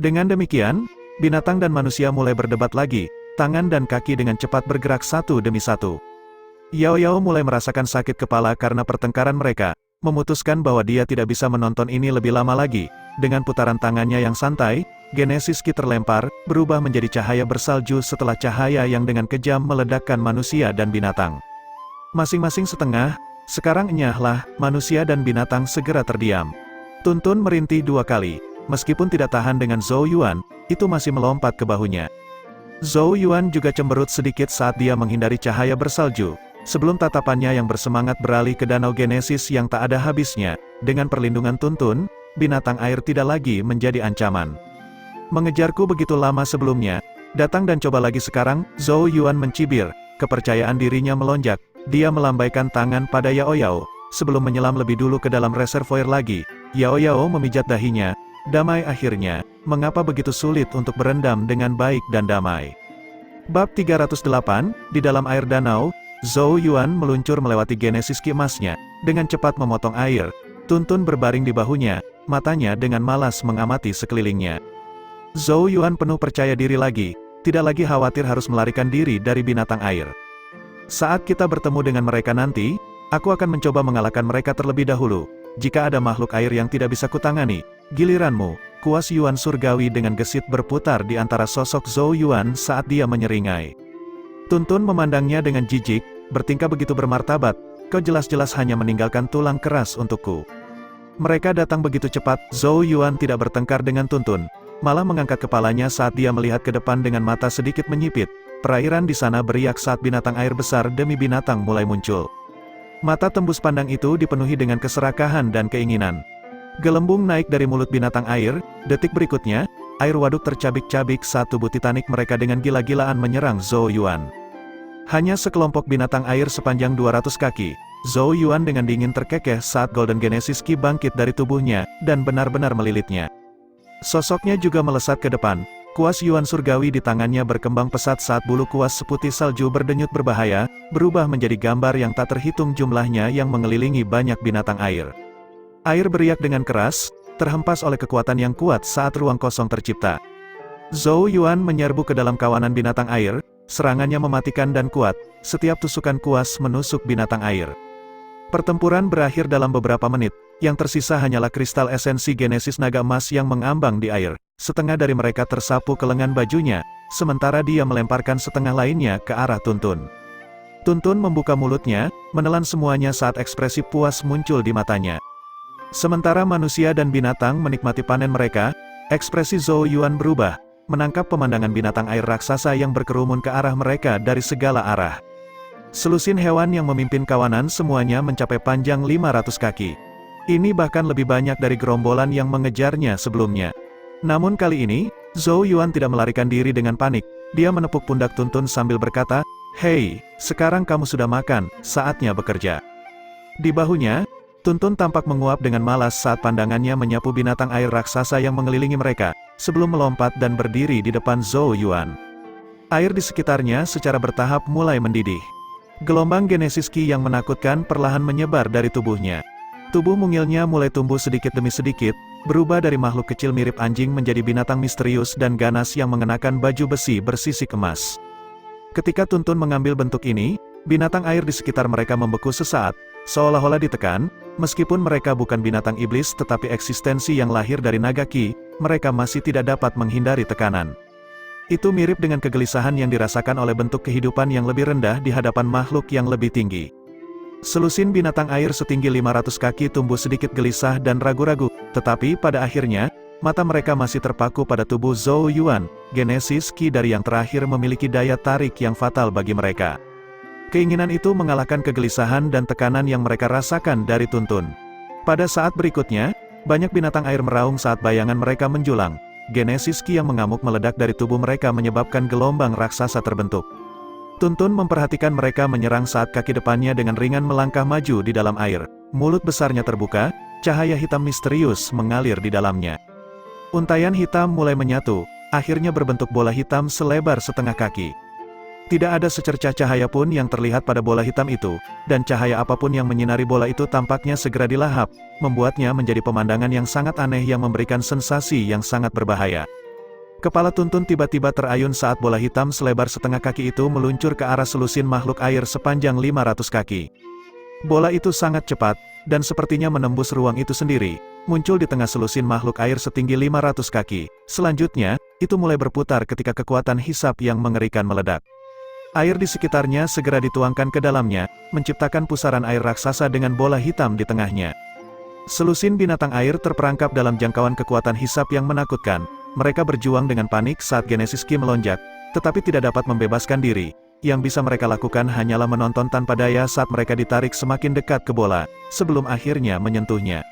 S2: Dengan demikian, binatang dan manusia mulai berdebat lagi, tangan dan kaki dengan cepat bergerak satu demi satu. Yao Yao mulai merasakan sakit kepala karena pertengkaran mereka, memutuskan bahwa dia tidak bisa menonton ini lebih lama lagi. Dengan putaran tangannya yang santai, Genesis Ki terlempar, berubah menjadi cahaya bersalju setelah cahaya yang dengan kejam meledakkan manusia dan binatang. Masing-masing setengah, sekarang enyahlah, manusia dan binatang segera terdiam. Tuntun merintih 2 kali, meskipun tidak tahan dengan Zhou Yuan, itu masih melompat ke bahunya. Zhou Yuan juga cemberut sedikit saat dia menghindari cahaya bersalju. Sebelum tatapannya yang bersemangat beralih ke danau Genesis yang tak ada habisnya, dengan perlindungan Tuntun, binatang air tidak lagi menjadi ancaman. Mengejarku begitu lama sebelumnya, datang dan coba lagi sekarang, Zhou Yuan mencibir, kepercayaan dirinya melonjak, dia melambaikan tangan pada Yao Yao, sebelum menyelam lebih dulu ke dalam reservoir lagi. Yao Yao memijat dahinya, damai akhirnya, mengapa begitu sulit untuk berendam dengan baik dan damai. Bab 308, di dalam air danau, Zhou Yuan meluncur melewati Genesis Ki emasnya, dengan cepat memotong air. Tuntun berbaring di bahunya, matanya dengan malas mengamati sekelilingnya. Zhou Yuan penuh percaya diri lagi, tidak lagi khawatir harus melarikan diri dari binatang air. Saat kita bertemu dengan mereka nanti, aku akan mencoba mengalahkan mereka terlebih dahulu. Jika ada makhluk air yang tidak bisa kutangani, giliranmu. Kuas Yuan surgawi dengan gesit berputar di antara sosok Zhou Yuan saat dia menyeringai. Tuntun memandangnya dengan jijik, bertingkah begitu bermartabat, kau jelas-jelas hanya meninggalkan tulang keras untukku. Mereka datang begitu cepat, Zhou Yuan tidak bertengkar dengan Tuntun, malah mengangkat kepalanya saat dia melihat ke depan dengan mata sedikit menyipit. Perairan di sana beriak saat binatang air besar demi binatang mulai muncul. Mata tembus pandang itu dipenuhi dengan keserakahan dan keinginan. Gelembung naik dari mulut binatang air, detik berikutnya, air waduk tercabik-cabik saat tubuh Titanic mereka dengan gila-gilaan menyerang Zhou Yuan. Hanya sekelompok binatang air sepanjang 200 kaki, Zhou Yuan dengan dingin terkekeh saat Golden Genesis Ki bangkit dari tubuhnya, dan benar-benar melilitnya. Sosoknya juga melesat ke depan, kuas Yuan surgawi di tangannya berkembang pesat saat bulu kuas seputih salju berdenyut berbahaya, berubah menjadi gambar yang tak terhitung jumlahnya yang mengelilingi banyak binatang air. Air beriak dengan keras, terhempas oleh kekuatan yang kuat saat ruang kosong tercipta. Zhou Yuan menyerbu ke dalam kawanan binatang air, serangannya mematikan dan kuat, setiap tusukan kuas menusuk binatang air. Pertempuran berakhir dalam beberapa menit, yang tersisa hanyalah kristal esensi Genesis naga emas yang mengambang di air. Setengah dari mereka tersapu ke lengan bajunya, sementara dia melemparkan setengah lainnya ke arah Tuntun. Tuntun membuka mulutnya, menelan semuanya saat ekspresi puas muncul di matanya. Sementara manusia dan binatang menikmati panen mereka, ekspresi Zhou Yuan berubah, menangkap pemandangan binatang air raksasa yang berkerumun ke arah mereka dari segala arah. Selusin hewan yang memimpin kawanan semuanya mencapai panjang 500 kaki. Ini bahkan lebih banyak dari gerombolan yang mengejarnya sebelumnya. Namun kali ini, Zhou Yuan tidak melarikan diri dengan panik. Dia menepuk pundak Tuntun sambil berkata, "Hei, sekarang kamu sudah makan, saatnya bekerja." Di bahunya, Tuntun tampak menguap dengan malas saat pandangannya menyapu binatang air raksasa yang mengelilingi mereka, sebelum melompat dan berdiri di depan Zhou Yuan. Air di sekitarnya secara bertahap mulai mendidih. Gelombang Genesis Ki yang menakutkan perlahan menyebar dari tubuhnya. Tubuh mungilnya mulai tumbuh sedikit demi sedikit, berubah dari makhluk kecil mirip anjing menjadi binatang misterius dan ganas yang mengenakan baju besi bersisik emas. Ketika Tuntun mengambil bentuk ini, binatang air di sekitar mereka membeku sesaat, seolah-olah ditekan. Meskipun mereka bukan binatang iblis tetapi eksistensi yang lahir dari naga Ki, mereka masih tidak dapat menghindari tekanan. Itu mirip dengan kegelisahan yang dirasakan oleh bentuk kehidupan yang lebih rendah di hadapan makhluk yang lebih tinggi. Selusin binatang air setinggi 500 kaki tumbuh sedikit gelisah dan ragu-ragu, tetapi pada akhirnya, mata mereka masih terpaku pada tubuh Zhou Yuan, Genesis Ki dari yang terakhir memiliki daya tarik yang fatal bagi mereka. Keinginan itu mengalahkan kegelisahan dan tekanan yang mereka rasakan dari Tuntun. Pada saat berikutnya, banyak binatang air meraung saat bayangan mereka menjulang. Genesis Ki yang mengamuk meledak dari tubuh mereka menyebabkan gelombang raksasa terbentuk. Tuntun memperhatikan mereka menyerang saat kaki depannya dengan ringan melangkah maju di dalam air. Mulut besarnya terbuka, cahaya hitam misterius mengalir di dalamnya. Untaian hitam mulai menyatu, akhirnya berbentuk bola hitam selebar setengah kaki. Tidak ada secercah cahaya pun yang terlihat pada bola hitam itu, dan cahaya apapun yang menyinari bola itu tampaknya segera dilahap, membuatnya menjadi pemandangan yang sangat aneh yang memberikan sensasi yang sangat berbahaya. Kepala Tuntun tiba-tiba terayun saat bola hitam selebar setengah kaki itu meluncur ke arah selusin makhluk air sepanjang 500 kaki. Bola itu sangat cepat, dan sepertinya menembus ruang itu sendiri, muncul di tengah selusin makhluk air setinggi 500 kaki. Selanjutnya, itu mulai berputar ketika kekuatan hisap yang mengerikan meledak. Air di sekitarnya segera dituangkan ke dalamnya, menciptakan pusaran air raksasa dengan bola hitam di tengahnya. Selusin binatang air terperangkap dalam jangkauan kekuatan hisap yang menakutkan. Mereka berjuang dengan panik saat Genesis Ki melonjak, tetapi tidak dapat membebaskan diri. Yang bisa mereka lakukan hanyalah menonton tanpa daya saat mereka ditarik semakin dekat ke bola, sebelum akhirnya menyentuhnya.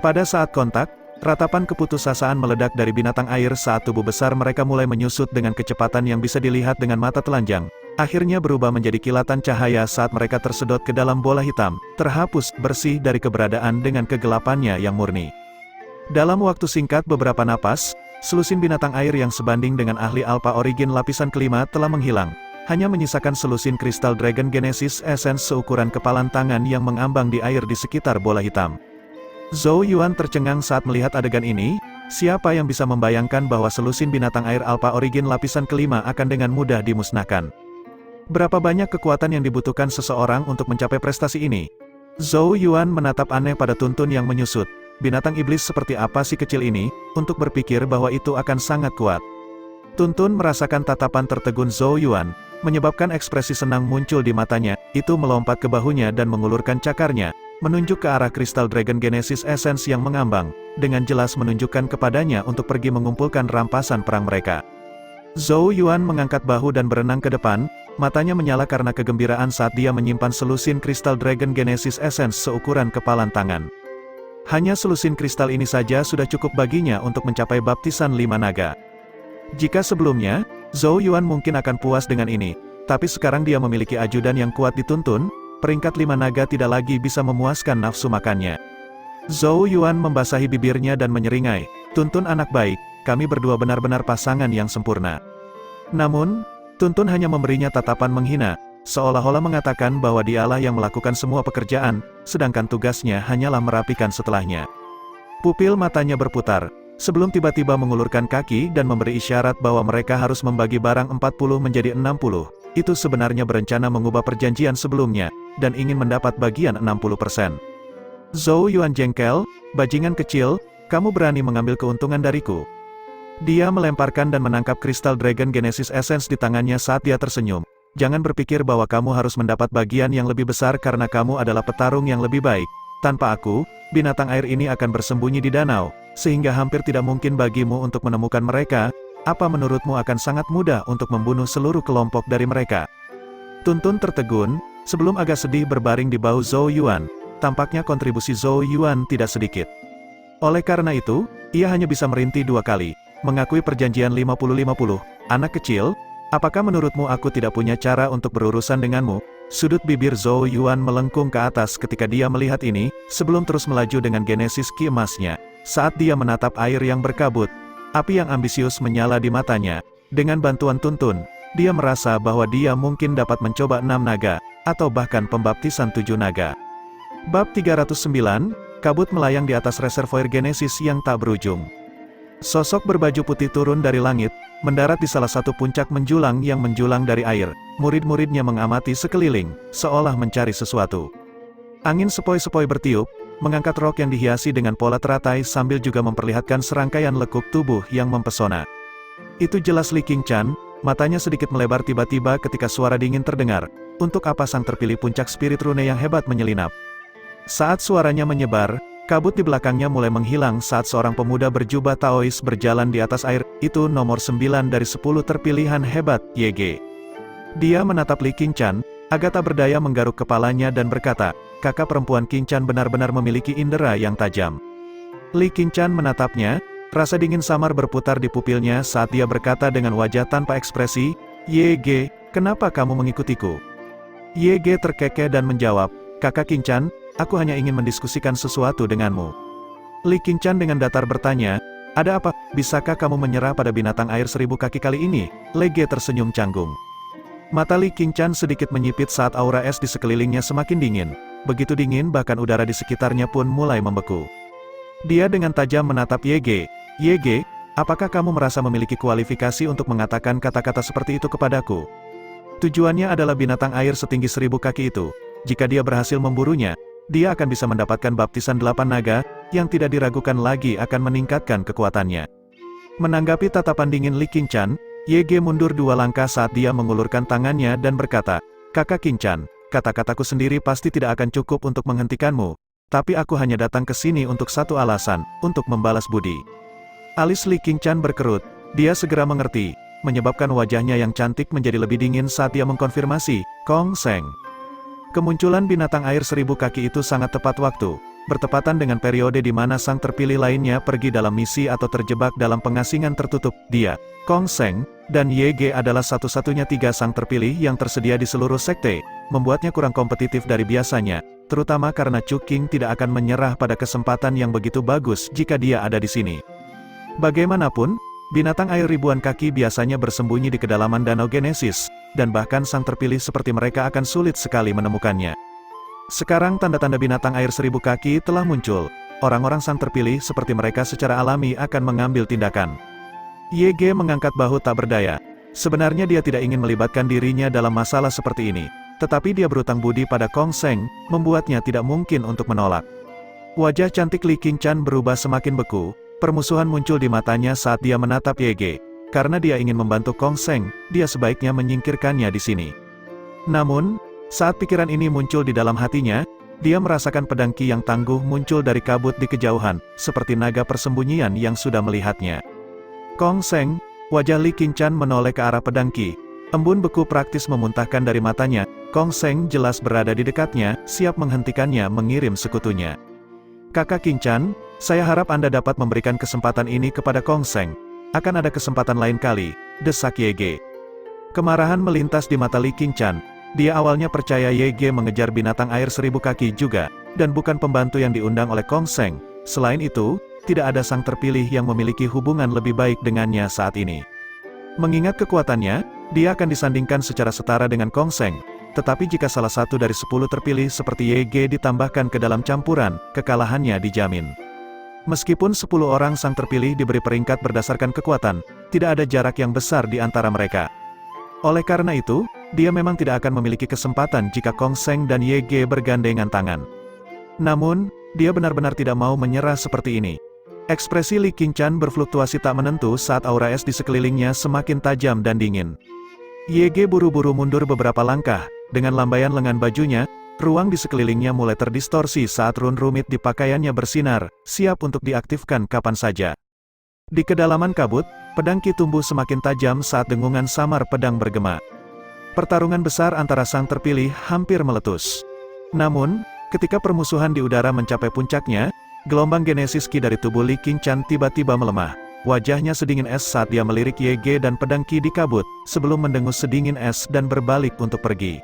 S2: Pada saat kontak, ratapan keputusasaan meledak dari binatang air saat tubuh besar mereka mulai menyusut dengan kecepatan yang bisa dilihat dengan mata telanjang. Akhirnya berubah menjadi kilatan cahaya saat mereka tersedot ke dalam bola hitam, terhapus bersih dari keberadaan dengan kegelapannya yang murni. Dalam waktu singkat beberapa napas, selusin binatang air yang sebanding dengan ahli Alpha Origin lapisan kelima telah menghilang. Hanya menyisakan selusin kristal Dragon Genesis Essence seukuran kepalan tangan yang mengambang di air di sekitar bola hitam. Zhou Yuan tercengang saat melihat adegan ini. Siapa yang bisa membayangkan bahwa selusin binatang air Alpha Origin lapisan kelima akan dengan mudah dimusnahkan? Berapa banyak kekuatan yang dibutuhkan seseorang untuk mencapai prestasi ini? Zhou Yuan menatap aneh pada Tuntun yang menyusut. Binatang iblis seperti apa si kecil ini, untuk berpikir bahwa itu akan sangat kuat. Tuntun merasakan tatapan tertegun Zhou Yuan, menyebabkan ekspresi senang muncul di matanya. Itu melompat ke bahunya dan mengulurkan cakarnya, menunjuk ke arah kristal Dragon Genesis Essence yang mengambang, dengan jelas menunjukkan kepadanya untuk pergi mengumpulkan rampasan perang mereka. Zhou Yuan mengangkat bahu dan berenang ke depan, matanya menyala karena kegembiraan saat dia menyimpan selusin kristal Dragon Genesis Essence seukuran kepalan tangan. Hanya selusin kristal ini saja sudah cukup baginya untuk mencapai baptisan 5 naga. Jika sebelumnya, Zhou Yuan mungkin akan puas dengan ini, tapi sekarang dia memiliki ajudan yang kuat di Tuntun, peringkat 5 naga tidak lagi bisa memuaskan nafsu makannya. Zhou Yuan membasahi bibirnya dan menyeringai, "Tuntun anak baik, kami berdua benar-benar pasangan yang sempurna." Namun, Tuntun hanya memberinya tatapan menghina, seolah-olah mengatakan bahwa dialah yang melakukan semua pekerjaan, sedangkan tugasnya hanyalah merapikan setelahnya. Pupil matanya berputar, sebelum tiba-tiba mengulurkan kaki dan memberi isyarat bahwa mereka harus membagi barang 40 menjadi 60. Itu sebenarnya berencana mengubah perjanjian sebelumnya, dan ingin mendapat bagian 60%. Zhou Yuan jengkel, "Bajingan kecil, kamu berani mengambil keuntungan dariku?" Dia melemparkan dan menangkap kristal Dragon Genesis Essence di tangannya saat dia tersenyum. "Jangan berpikir bahwa kamu harus mendapat bagian yang lebih besar karena kamu adalah petarung yang lebih baik. Tanpa aku, binatang air ini akan bersembunyi di danau, sehingga hampir tidak mungkin bagimu untuk menemukan mereka. Apa menurutmu akan sangat mudah untuk membunuh seluruh kelompok dari mereka?" Tuntun tertegun, sebelum agak sedih berbaring di bahu Zhou Yuan. Tampaknya kontribusi Zhou Yuan tidak sedikit. Oleh karena itu, ia hanya bisa merintih 2 kali, mengakui perjanjian 50-50. "Anak kecil, apakah menurutmu aku tidak punya cara untuk berurusan denganmu?" Sudut bibir Zhou Yuan melengkung ke atas ketika dia melihat ini, sebelum terus melaju dengan Genesis Ki emasnya. Saat dia menatap air yang berkabut, api yang ambisius menyala di matanya. Dengan bantuan Tuntun, dia merasa bahwa dia mungkin dapat mencoba 6 naga, atau bahkan pembaptisan 7 naga. Bab 309, kabut melayang di atas reservoir Genesis yang tak berujung. Sosok berbaju putih turun dari langit, mendarat di salah satu puncak menjulang yang menjulang dari air. Murid-muridnya mengamati sekeliling, seolah mencari sesuatu. Angin sepoi-sepoi bertiup, mengangkat rok yang dihiasi dengan pola teratai sambil juga memperlihatkan serangkaian lekuk tubuh yang mempesona. Itu jelas Li Qingchen, matanya sedikit melebar tiba-tiba ketika suara dingin terdengar. Untuk apa sang terpilih puncak spirit rune yang hebat menyelinap? Saat suaranya menyebar, kabut di belakangnya mulai menghilang saat seorang pemuda berjubah Taois berjalan di atas air, itu nomor 9 dari 10 terpilihan hebat, YG. Dia menatap Li Qingchen, agak tak berdaya menggaruk kepalanya dan berkata, kakak perempuan Qingchen benar-benar memiliki indera yang tajam. Li Qingchen menatapnya, rasa dingin samar berputar di pupilnya saat dia berkata dengan wajah tanpa ekspresi, YG, kenapa kamu mengikutiku? YG terkekeh dan menjawab, kakak Qingchen, aku hanya ingin mendiskusikan sesuatu denganmu. Li Qingchen dengan datar bertanya, ada apa, bisakah kamu menyerah pada binatang air 1000 kaki kali ini? Lege tersenyum canggung. Mata Li Qingchen sedikit menyipit saat aura es di sekelilingnya semakin dingin. Begitu dingin bahkan udara di sekitarnya pun mulai membeku. Dia dengan tajam menatap YG. YG, apakah kamu merasa memiliki kualifikasi untuk mengatakan kata-kata seperti itu kepadaku? Tujuannya adalah binatang air setinggi 1000 kaki itu. Jika dia berhasil memburunya, dia akan bisa mendapatkan baptisan 8 naga, yang tidak diragukan lagi akan meningkatkan kekuatannya. Menanggapi tatapan dingin Li Qingchen, YG mundur 2 langkah saat dia mengulurkan tangannya dan berkata, kakak Qingchen, kata-kataku sendiri pasti tidak akan cukup untuk menghentikanmu, tapi aku hanya datang ke sini untuk satu alasan, untuk membalas budi. Alis Li Qingchen berkerut, dia segera mengerti, menyebabkan wajahnya yang cantik menjadi lebih dingin saat dia mengkonfirmasi, Kong Seng. Kemunculan binatang air 1000 kaki itu sangat tepat waktu, bertepatan dengan periode di mana sang terpilih lainnya pergi dalam misi atau terjebak dalam pengasingan tertutup. Dia, Kong Seng, dan YG adalah satu-satunya 3 sang terpilih yang tersedia di seluruh sekte, membuatnya kurang kompetitif dari biasanya, terutama karena Chu Qing tidak akan menyerah pada kesempatan yang begitu bagus jika dia ada di sini. Bagaimanapun, binatang air ribuan kaki biasanya bersembunyi di kedalaman danau Genesis, dan bahkan sang terpilih seperti mereka akan sulit sekali menemukannya. Sekarang tanda-tanda binatang air 1000 kaki telah muncul, orang-orang sang terpilih seperti mereka secara alami akan mengambil tindakan. YG mengangkat bahu tak berdaya. Sebenarnya dia tidak ingin melibatkan dirinya dalam masalah seperti ini, tetapi dia berutang budi pada Kong Seng, membuatnya tidak mungkin untuk menolak. Wajah cantik Li Qingchen berubah semakin beku, permusuhan muncul di matanya saat dia menatap YG. Karena dia ingin membantu Kong Seng, dia sebaiknya menyingkirkannya di sini. Namun, saat pikiran ini muncul di dalam hatinya, dia merasakan pedang Qi yang tangguh muncul dari kabut di kejauhan, seperti naga persembunyian yang sudah melihatnya. Kong Seng, wajah Li Qingchen menoleh ke arah pedang Qi. Embun beku praktis memuntahkan dari matanya, Kong Seng jelas berada di dekatnya, siap menghentikannya mengirim sekutunya. Kakak Qingchen, saya harap Anda dapat memberikan kesempatan ini kepada Kong Seng. Akan ada kesempatan lain kali, desak YG. Kemarahan melintas di mata Li Qingchen. Dia awalnya percaya YG mengejar binatang air 1000 kaki juga, dan bukan pembantu yang diundang oleh Kong Seng. Selain itu, tidak ada sang terpilih yang memiliki hubungan lebih baik dengannya saat ini. Mengingat kekuatannya, dia akan disandingkan secara setara dengan Kong Seng. Tetapi jika salah satu dari 10 terpilih seperti YG ditambahkan ke dalam campuran, kekalahannya dijamin. Meskipun 10 orang sang terpilih diberi peringkat berdasarkan kekuatan, tidak ada jarak yang besar di antara mereka. Oleh karena itu, dia memang tidak akan memiliki kesempatan jika Kong Seng dan YG bergandengan tangan. Namun, dia benar-benar tidak mau menyerah seperti ini. Ekspresi Li Qingchen berfluktuasi tak menentu saat aura es di sekelilingnya semakin tajam dan dingin. YG buru-buru mundur beberapa langkah, dengan lambaian lengan bajunya, ruang di sekelilingnya mulai terdistorsi saat run rumit di pakaiannya bersinar, siap untuk diaktifkan kapan saja. Di kedalaman kabut, pedang Qi tumbuh semakin tajam saat dengungan samar pedang bergema. Pertarungan besar antara sang terpilih hampir meletus. Namun, ketika permusuhan di udara mencapai puncaknya, gelombang Genesis Qi dari tubuh Li Qingchen tiba-tiba melemah. Wajahnya sedingin es saat dia melirik YG dan pedang Qi di kabut, sebelum mendengus sedingin es dan berbalik untuk pergi.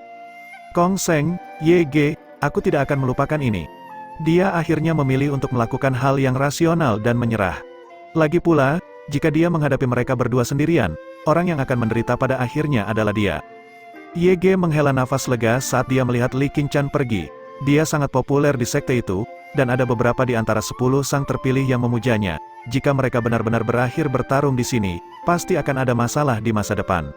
S2: Kong Seng, YG, aku tidak akan melupakan ini. Dia akhirnya memilih untuk melakukan hal yang rasional dan menyerah. Lagi pula, jika dia menghadapi mereka berdua sendirian, orang yang akan menderita pada akhirnya adalah dia. YG menghela nafas lega saat dia melihat Li Qingshan pergi. Dia sangat populer di sekte itu, dan ada beberapa di antara 10 sang terpilih yang memujanya. Jika mereka benar-benar berakhir bertarung di sini, pasti akan ada masalah di masa depan.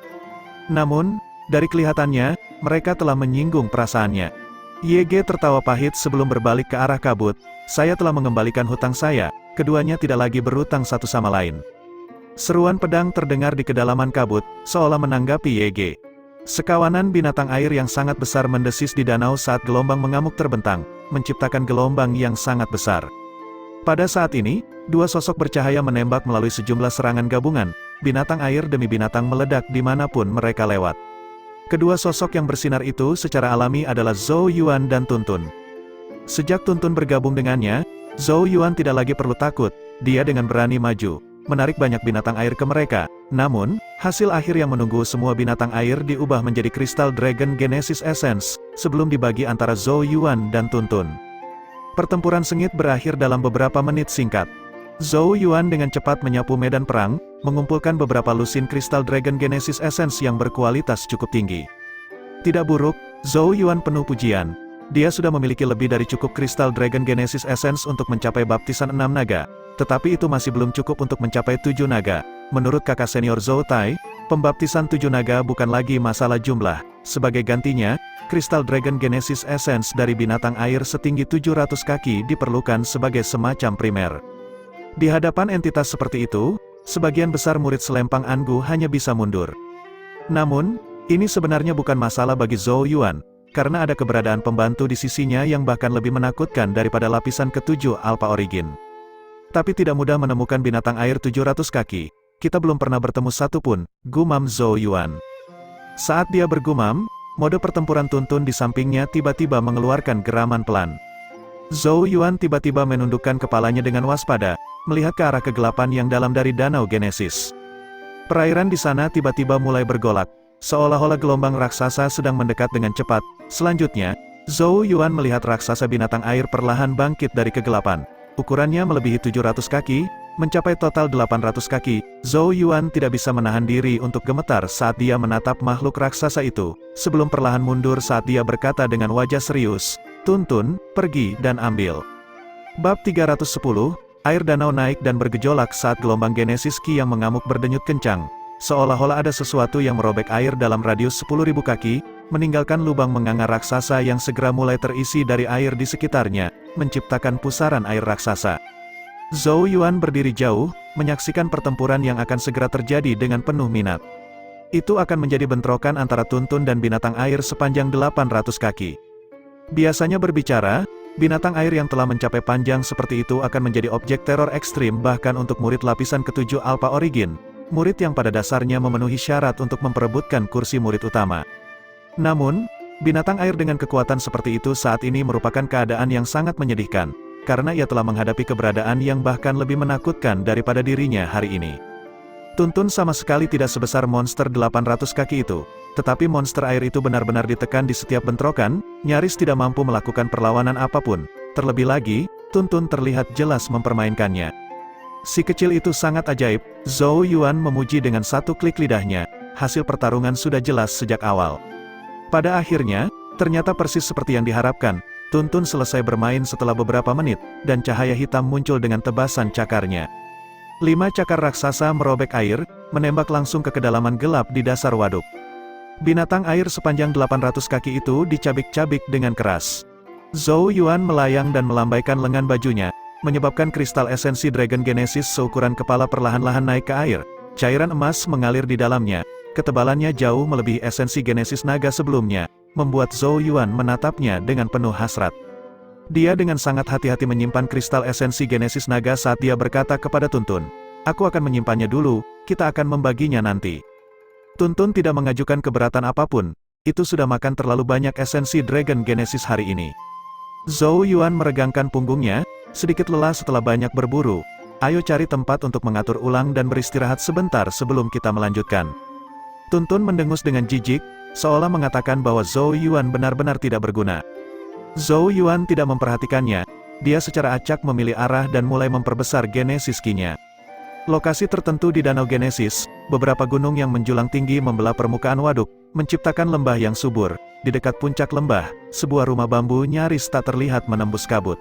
S2: Namun, dari kelihatannya, mereka telah menyinggung perasaannya. YG tertawa pahit sebelum berbalik ke arah kabut. Saya telah mengembalikan hutang saya, keduanya tidak lagi berhutang satu sama lain. Seruan pedang terdengar di kedalaman kabut, seolah menanggapi YG. Sekawanan binatang air yang sangat besar mendesis di danau saat gelombang mengamuk terbentang, menciptakan gelombang yang sangat besar. Pada saat ini, dua sosok bercahaya menembak melalui sejumlah serangan gabungan, binatang air demi binatang meledak dimanapun mereka lewat. Kedua sosok yang bersinar itu secara alami adalah Zhou Yuan dan Tuntun. Sejak Tuntun bergabung dengannya, Zhou Yuan tidak lagi perlu takut, dia dengan berani maju, menarik banyak binatang air ke mereka. Namun, hasil akhir yang menunggu semua binatang air diubah menjadi Crystal Dragon Genesis Essence, sebelum dibagi antara Zhou Yuan dan Tuntun. Pertempuran sengit berakhir dalam beberapa menit singkat. Zhou Yuan dengan cepat menyapu medan perang, mengumpulkan beberapa lusin Crystal Dragon Genesis Essence yang berkualitas cukup tinggi. Tidak buruk, Zhou Yuan penuh pujian. Dia sudah memiliki lebih dari cukup Crystal Dragon Genesis Essence untuk mencapai baptisan 6 naga. Tetapi itu masih belum cukup untuk mencapai 7 naga. Menurut kakak senior Zhou Tai, pembaptisan 7 naga bukan lagi masalah jumlah. Sebagai gantinya, Crystal Dragon Genesis Essence dari binatang air setinggi 700 kaki diperlukan sebagai semacam primer. Di hadapan entitas seperti itu, sebagian besar murid selempang Angu hanya bisa mundur. Namun, ini sebenarnya bukan masalah bagi Zhou Yuan, karena ada keberadaan pembantu di sisinya yang bahkan lebih menakutkan daripada lapisan ke-7 Alpha Origin. Tapi tidak mudah menemukan binatang air 700 kaki. Kita belum pernah bertemu satu pun, gumam Zhou Yuan. Saat dia bergumam, mode pertempuran Tuntun di sampingnya tiba-tiba mengeluarkan geraman pelan. Zhou Yuan tiba-tiba menundukkan kepalanya dengan waspada, melihat ke arah kegelapan yang dalam dari Danau Genesis. Perairan di sana tiba-tiba mulai bergolak, seolah-olah gelombang raksasa sedang mendekat dengan cepat. Selanjutnya, Zhou Yuan melihat raksasa binatang air perlahan bangkit dari kegelapan. Ukurannya melebihi 700 kaki, mencapai total 800 kaki. Zhou Yuan tidak bisa menahan diri untuk gemetar saat dia menatap makhluk raksasa itu, sebelum perlahan mundur saat dia berkata dengan wajah serius, "Tuntun, pergi dan ambil." Bab 310, air danau naik dan bergejolak saat gelombang Genesis Ki yang mengamuk berdenyut kencang. Seolah-olah ada sesuatu yang merobek air dalam radius 10.000 kaki, meninggalkan lubang menganga raksasa yang segera mulai terisi dari air di sekitarnya, menciptakan pusaran air raksasa. Zhou Yuan berdiri jauh, menyaksikan pertempuran yang akan segera terjadi dengan penuh minat. Itu akan menjadi bentrokan antara Tuntun dan binatang air sepanjang 800 kaki. Biasanya berbicara, binatang air yang telah mencapai panjang seperti itu akan menjadi objek teror ekstrim bahkan untuk murid lapisan ke-7 Alpha Origin, murid yang pada dasarnya memenuhi syarat untuk memperebutkan kursi murid utama. Namun, binatang air dengan kekuatan seperti itu saat ini merupakan keadaan yang sangat menyedihkan, karena ia telah menghadapi keberadaan yang bahkan lebih menakutkan daripada dirinya hari ini. Tuntun sama sekali tidak sebesar monster 800 kaki itu, tetapi monster air itu benar-benar ditekan di setiap bentrokan, nyaris tidak mampu melakukan perlawanan apapun. Terlebih lagi, Tuntun terlihat jelas mempermainkannya. Si kecil itu sangat ajaib, Zhou Yuan memuji dengan satu klik lidahnya. Hasil pertarungan sudah jelas sejak awal. Pada akhirnya, ternyata persis seperti yang diharapkan. Tuntun selesai bermain setelah beberapa menit, dan cahaya hitam muncul dengan tebasan cakarnya. 5 cakar raksasa merobek air, menembak langsung ke kedalaman gelap di dasar waduk. Binatang air sepanjang 800 kaki itu dicabik-cabik dengan keras. Zhou Yuan melayang dan melambaikan lengan bajunya, menyebabkan kristal esensi Dragon Genesis seukuran kepala perlahan-lahan naik ke air. Cairan emas mengalir di dalamnya, ketebalannya jauh melebihi esensi Genesis naga sebelumnya, membuat Zhou Yuan menatapnya dengan penuh hasrat. Dia dengan sangat hati-hati menyimpan kristal esensi Genesis naga saat dia berkata kepada Tuntun, "Aku akan menyimpannya dulu, kita akan membaginya nanti." Tuntun tidak mengajukan keberatan apapun, itu sudah makan terlalu banyak esensi Dragon Genesis hari ini. Zhou Yuan meregangkan punggungnya, sedikit lelah setelah banyak berburu. "Ayo cari tempat untuk mengatur ulang dan beristirahat sebentar sebelum kita melanjutkan." Tuntun mendengus dengan jijik, seolah mengatakan bahwa Zhou Yuan benar-benar tidak berguna. Zhou Yuan tidak memperhatikannya, dia secara acak memilih arah dan mulai memperbesar Genesis Ki-nya. Lokasi tertentu di Danau Genesis, beberapa gunung yang menjulang tinggi membelah permukaan waduk, menciptakan lembah yang subur. Di dekat puncak lembah, sebuah rumah bambu nyaris tak terlihat menembus kabut.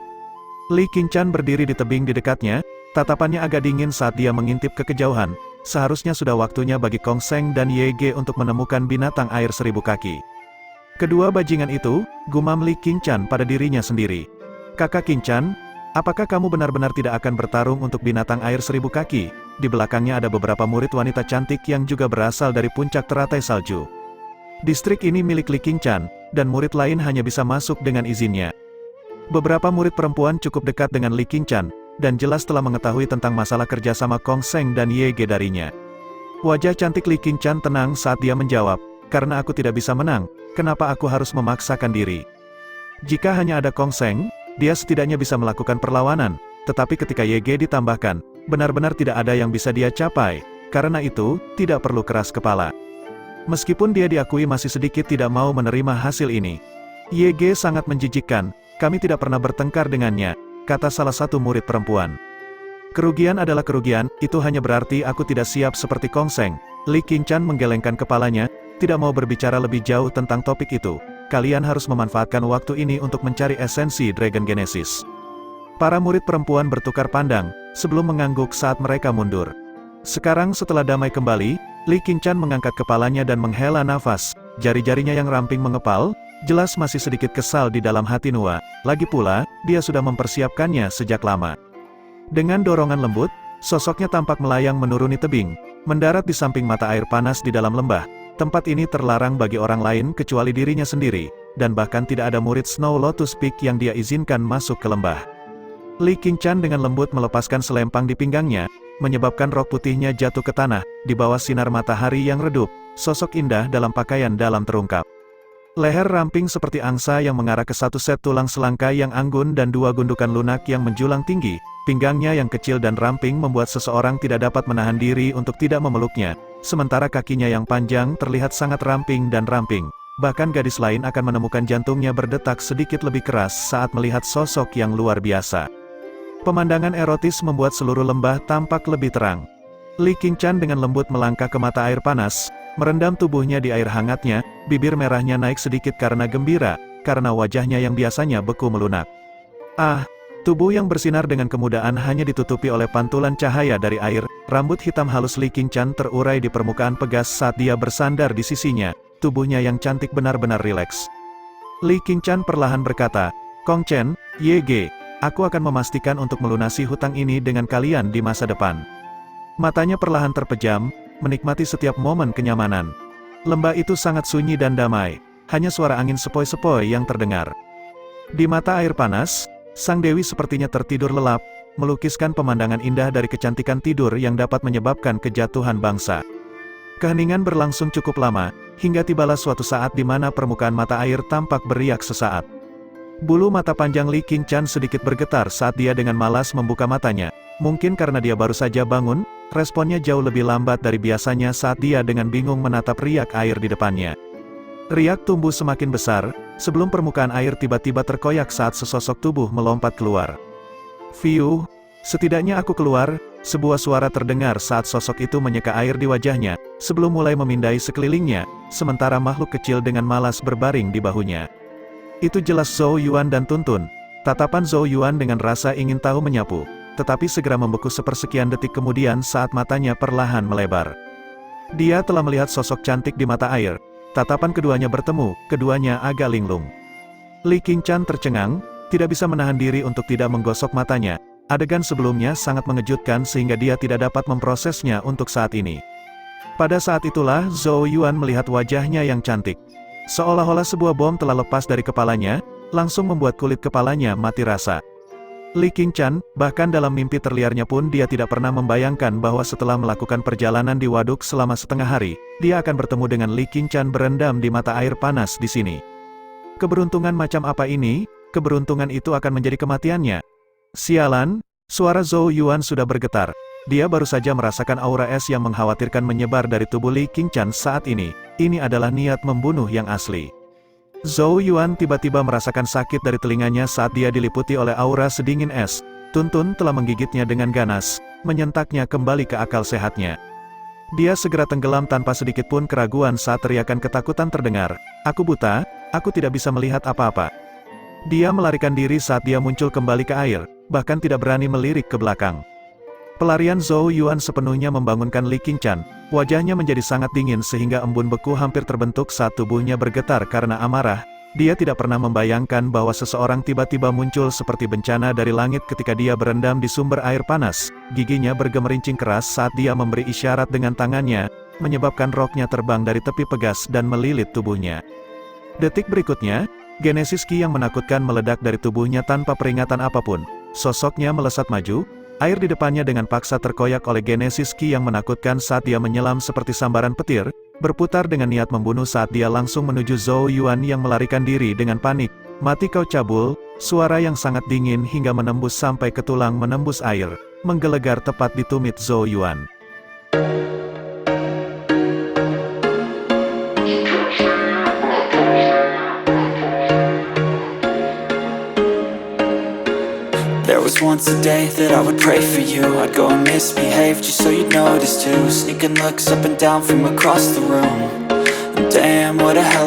S2: Li Qingshan berdiri di tebing di dekatnya, tatapannya agak dingin saat dia mengintip ke kejauhan. Seharusnya sudah waktunya bagi Kong Sheng dan Ye Ge untuk menemukan binatang air 1000 kaki. Kedua bajingan itu, gumam Li Qingshan pada dirinya sendiri. Kakak Qingshan, apakah kamu benar-benar tidak akan bertarung untuk binatang air 1000 kaki? Di belakangnya ada beberapa murid wanita cantik yang juga berasal dari puncak teratai salju. Distrik ini milik Li Qingshan, dan murid lain hanya bisa masuk dengan izinnya. Beberapa murid perempuan cukup dekat dengan Li Qingshan, dan jelas telah mengetahui tentang masalah kerjasama Kong Sheng dan Ye Ge darinya. Wajah cantik Li Qingshan tenang saat dia menjawab, karena aku tidak bisa menang, kenapa aku harus memaksakan diri? Jika hanya ada Kong Sheng, dia setidaknya bisa melakukan perlawanan, tetapi ketika Ye Ge ditambahkan, benar-benar tidak ada yang bisa dia capai, karena itu, tidak perlu keras kepala. Meskipun dia diakui masih sedikit tidak mau menerima hasil ini. Ye Ge sangat menjijikkan, kami tidak pernah bertengkar dengannya, kata salah satu murid perempuan. Kerugian adalah kerugian, itu hanya berarti aku tidak siap seperti Kong Sheng. Li Qingshan menggelengkan kepalanya, tidak mau berbicara lebih jauh tentang topik itu. Kalian harus memanfaatkan waktu ini untuk mencari esensi Dragon Genesis. Para murid perempuan bertukar pandang, sebelum mengangguk saat mereka mundur. Sekarang setelah damai kembali, Li Qingshan mengangkat kepalanya dan menghela nafas, jari-jarinya yang ramping mengepal, jelas masih sedikit kesal di dalam hati Nua, lagi pula, dia sudah mempersiapkannya sejak lama. Dengan dorongan lembut, sosoknya tampak melayang menuruni tebing, mendarat di samping mata air panas di dalam lembah. Tempat ini terlarang bagi orang lain kecuali dirinya sendiri, dan bahkan tidak ada murid Snow Lotus Peak yang dia izinkan masuk ke lembah. Li Qingshan dengan lembut melepaskan selempang di pinggangnya, menyebabkan rok putihnya jatuh ke tanah, di bawah sinar matahari yang redup, sosok indah dalam pakaian dalam terungkap. Leher ramping seperti angsa yang mengarah ke satu set tulang selangkai yang anggun dan dua gundukan lunak yang menjulang tinggi, pinggangnya yang kecil dan ramping membuat seseorang tidak dapat menahan diri untuk tidak memeluknya, sementara kakinya yang panjang terlihat sangat ramping dan ramping. Bahkan gadis lain akan menemukan jantungnya berdetak sedikit lebih keras saat melihat sosok yang luar biasa. Pemandangan erotis membuat seluruh lembah tampak lebih terang. Li Qingshan dengan lembut melangkah ke mata air panas, merendam tubuhnya di air hangatnya, bibir merahnya naik sedikit karena gembira, karena wajahnya yang biasanya beku melunak. Ah, tubuh yang bersinar dengan kemudahan hanya ditutupi oleh pantulan cahaya dari air, rambut hitam halus Li Qingshan terurai di permukaan pegas saat dia bersandar di sisinya, tubuhnya yang cantik benar-benar rileks. Li Qingshan perlahan berkata, Kong Chen, Ye Ge, aku akan memastikan untuk melunasi hutang ini dengan kalian di masa depan. Matanya perlahan terpejam, menikmati setiap momen kenyamanan. Lembah itu sangat sunyi dan damai, hanya suara angin sepoi-sepoi yang terdengar. Di mata air panas, sang dewi sepertinya tertidur lelap, melukiskan pemandangan indah dari kecantikan tidur yang dapat menyebabkan kejatuhan bangsa. Keheningan berlangsung cukup lama, hingga tibalah suatu saat di mana permukaan mata air tampak beriak sesaat. Bulu mata panjang Li Qingshan sedikit bergetar saat dia dengan malas membuka matanya. Mungkin karena dia baru saja bangun, responnya jauh lebih lambat dari biasanya saat dia dengan bingung menatap riak air di depannya. Riak tumbuh semakin besar, sebelum permukaan air tiba-tiba terkoyak saat sesosok tubuh melompat keluar. Fiu, setidaknya aku keluar, sebuah suara terdengar saat sosok itu menyeka air di wajahnya, sebelum mulai memindai sekelilingnya, sementara makhluk kecil dengan malas berbaring di bahunya. Itu jelas Zhou Yuan dan Tuntun. Tatapan Zhou Yuan dengan rasa ingin tahu menyapu, tetapi segera membeku sepersekian detik kemudian saat matanya perlahan melebar. Dia telah melihat sosok cantik di mata air. Tatapan keduanya bertemu, keduanya agak linglung. Li Qingshan tercengang, tidak bisa menahan diri untuk tidak menggosok matanya. Adegan sebelumnya sangat mengejutkan sehingga dia tidak dapat memprosesnya untuk saat ini. Pada saat itulah Zhou Yuan melihat wajahnya yang cantik. Seolah-olah sebuah bom telah lepas dari kepalanya, langsung membuat kulit kepalanya mati rasa. Li Qingshan, bahkan dalam mimpi terliarnya pun dia tidak pernah membayangkan bahwa setelah melakukan perjalanan di waduk selama setengah hari, dia akan bertemu dengan Li Qingshan berendam di mata air panas di sini. Keberuntungan macam apa ini? Keberuntungan itu akan menjadi kematiannya. Sialan, suara Zhou Yuan sudah bergetar. Dia baru saja merasakan aura es yang mengkhawatirkan menyebar dari tubuh Li Qingshan saat ini. Ini adalah niat membunuh yang asli. Zhou Yuan tiba-tiba merasakan sakit dari telinganya saat dia diliputi oleh aura sedingin es. Tuntun telah menggigitnya dengan ganas, menyentaknya kembali ke akal sehatnya. Dia segera tenggelam tanpa sedikit pun keraguan saat teriakan ketakutan terdengar. Aku buta, aku tidak bisa melihat apa-apa. Dia melarikan diri saat dia muncul kembali ke air, bahkan tidak berani melirik ke belakang. Pelarian Zhou Yuan sepenuhnya membangunkan Li Qingchen. Wajahnya menjadi sangat dingin sehingga embun beku hampir terbentuk saat tubuhnya bergetar karena amarah. Dia tidak pernah membayangkan bahwa seseorang tiba-tiba muncul seperti bencana dari langit ketika dia berendam di sumber air panas. Giginya bergemerincing keras saat dia memberi isyarat dengan tangannya, menyebabkan roknya terbang dari tepi pegas dan melilit tubuhnya. Detik berikutnya, Genesis Ki yang menakutkan meledak dari tubuhnya tanpa peringatan apapun. Sosoknya melesat maju, air di depannya dengan paksa terkoyak oleh Genesis Ki yang menakutkan saat dia menyelam seperti sambaran petir, berputar dengan niat membunuh saat dia langsung menuju Zhou Yuan yang melarikan diri dengan panik. Mati kau cabul, suara yang sangat dingin hingga menembus sampai ke tulang menembus air, menggelegar tepat di tumit Zhou Yuan.
S3: There was once a day that I would pray for you. I'd go and misbehave just so you'd notice too. Sneaking looks up and down from across the room. And damn, what a hell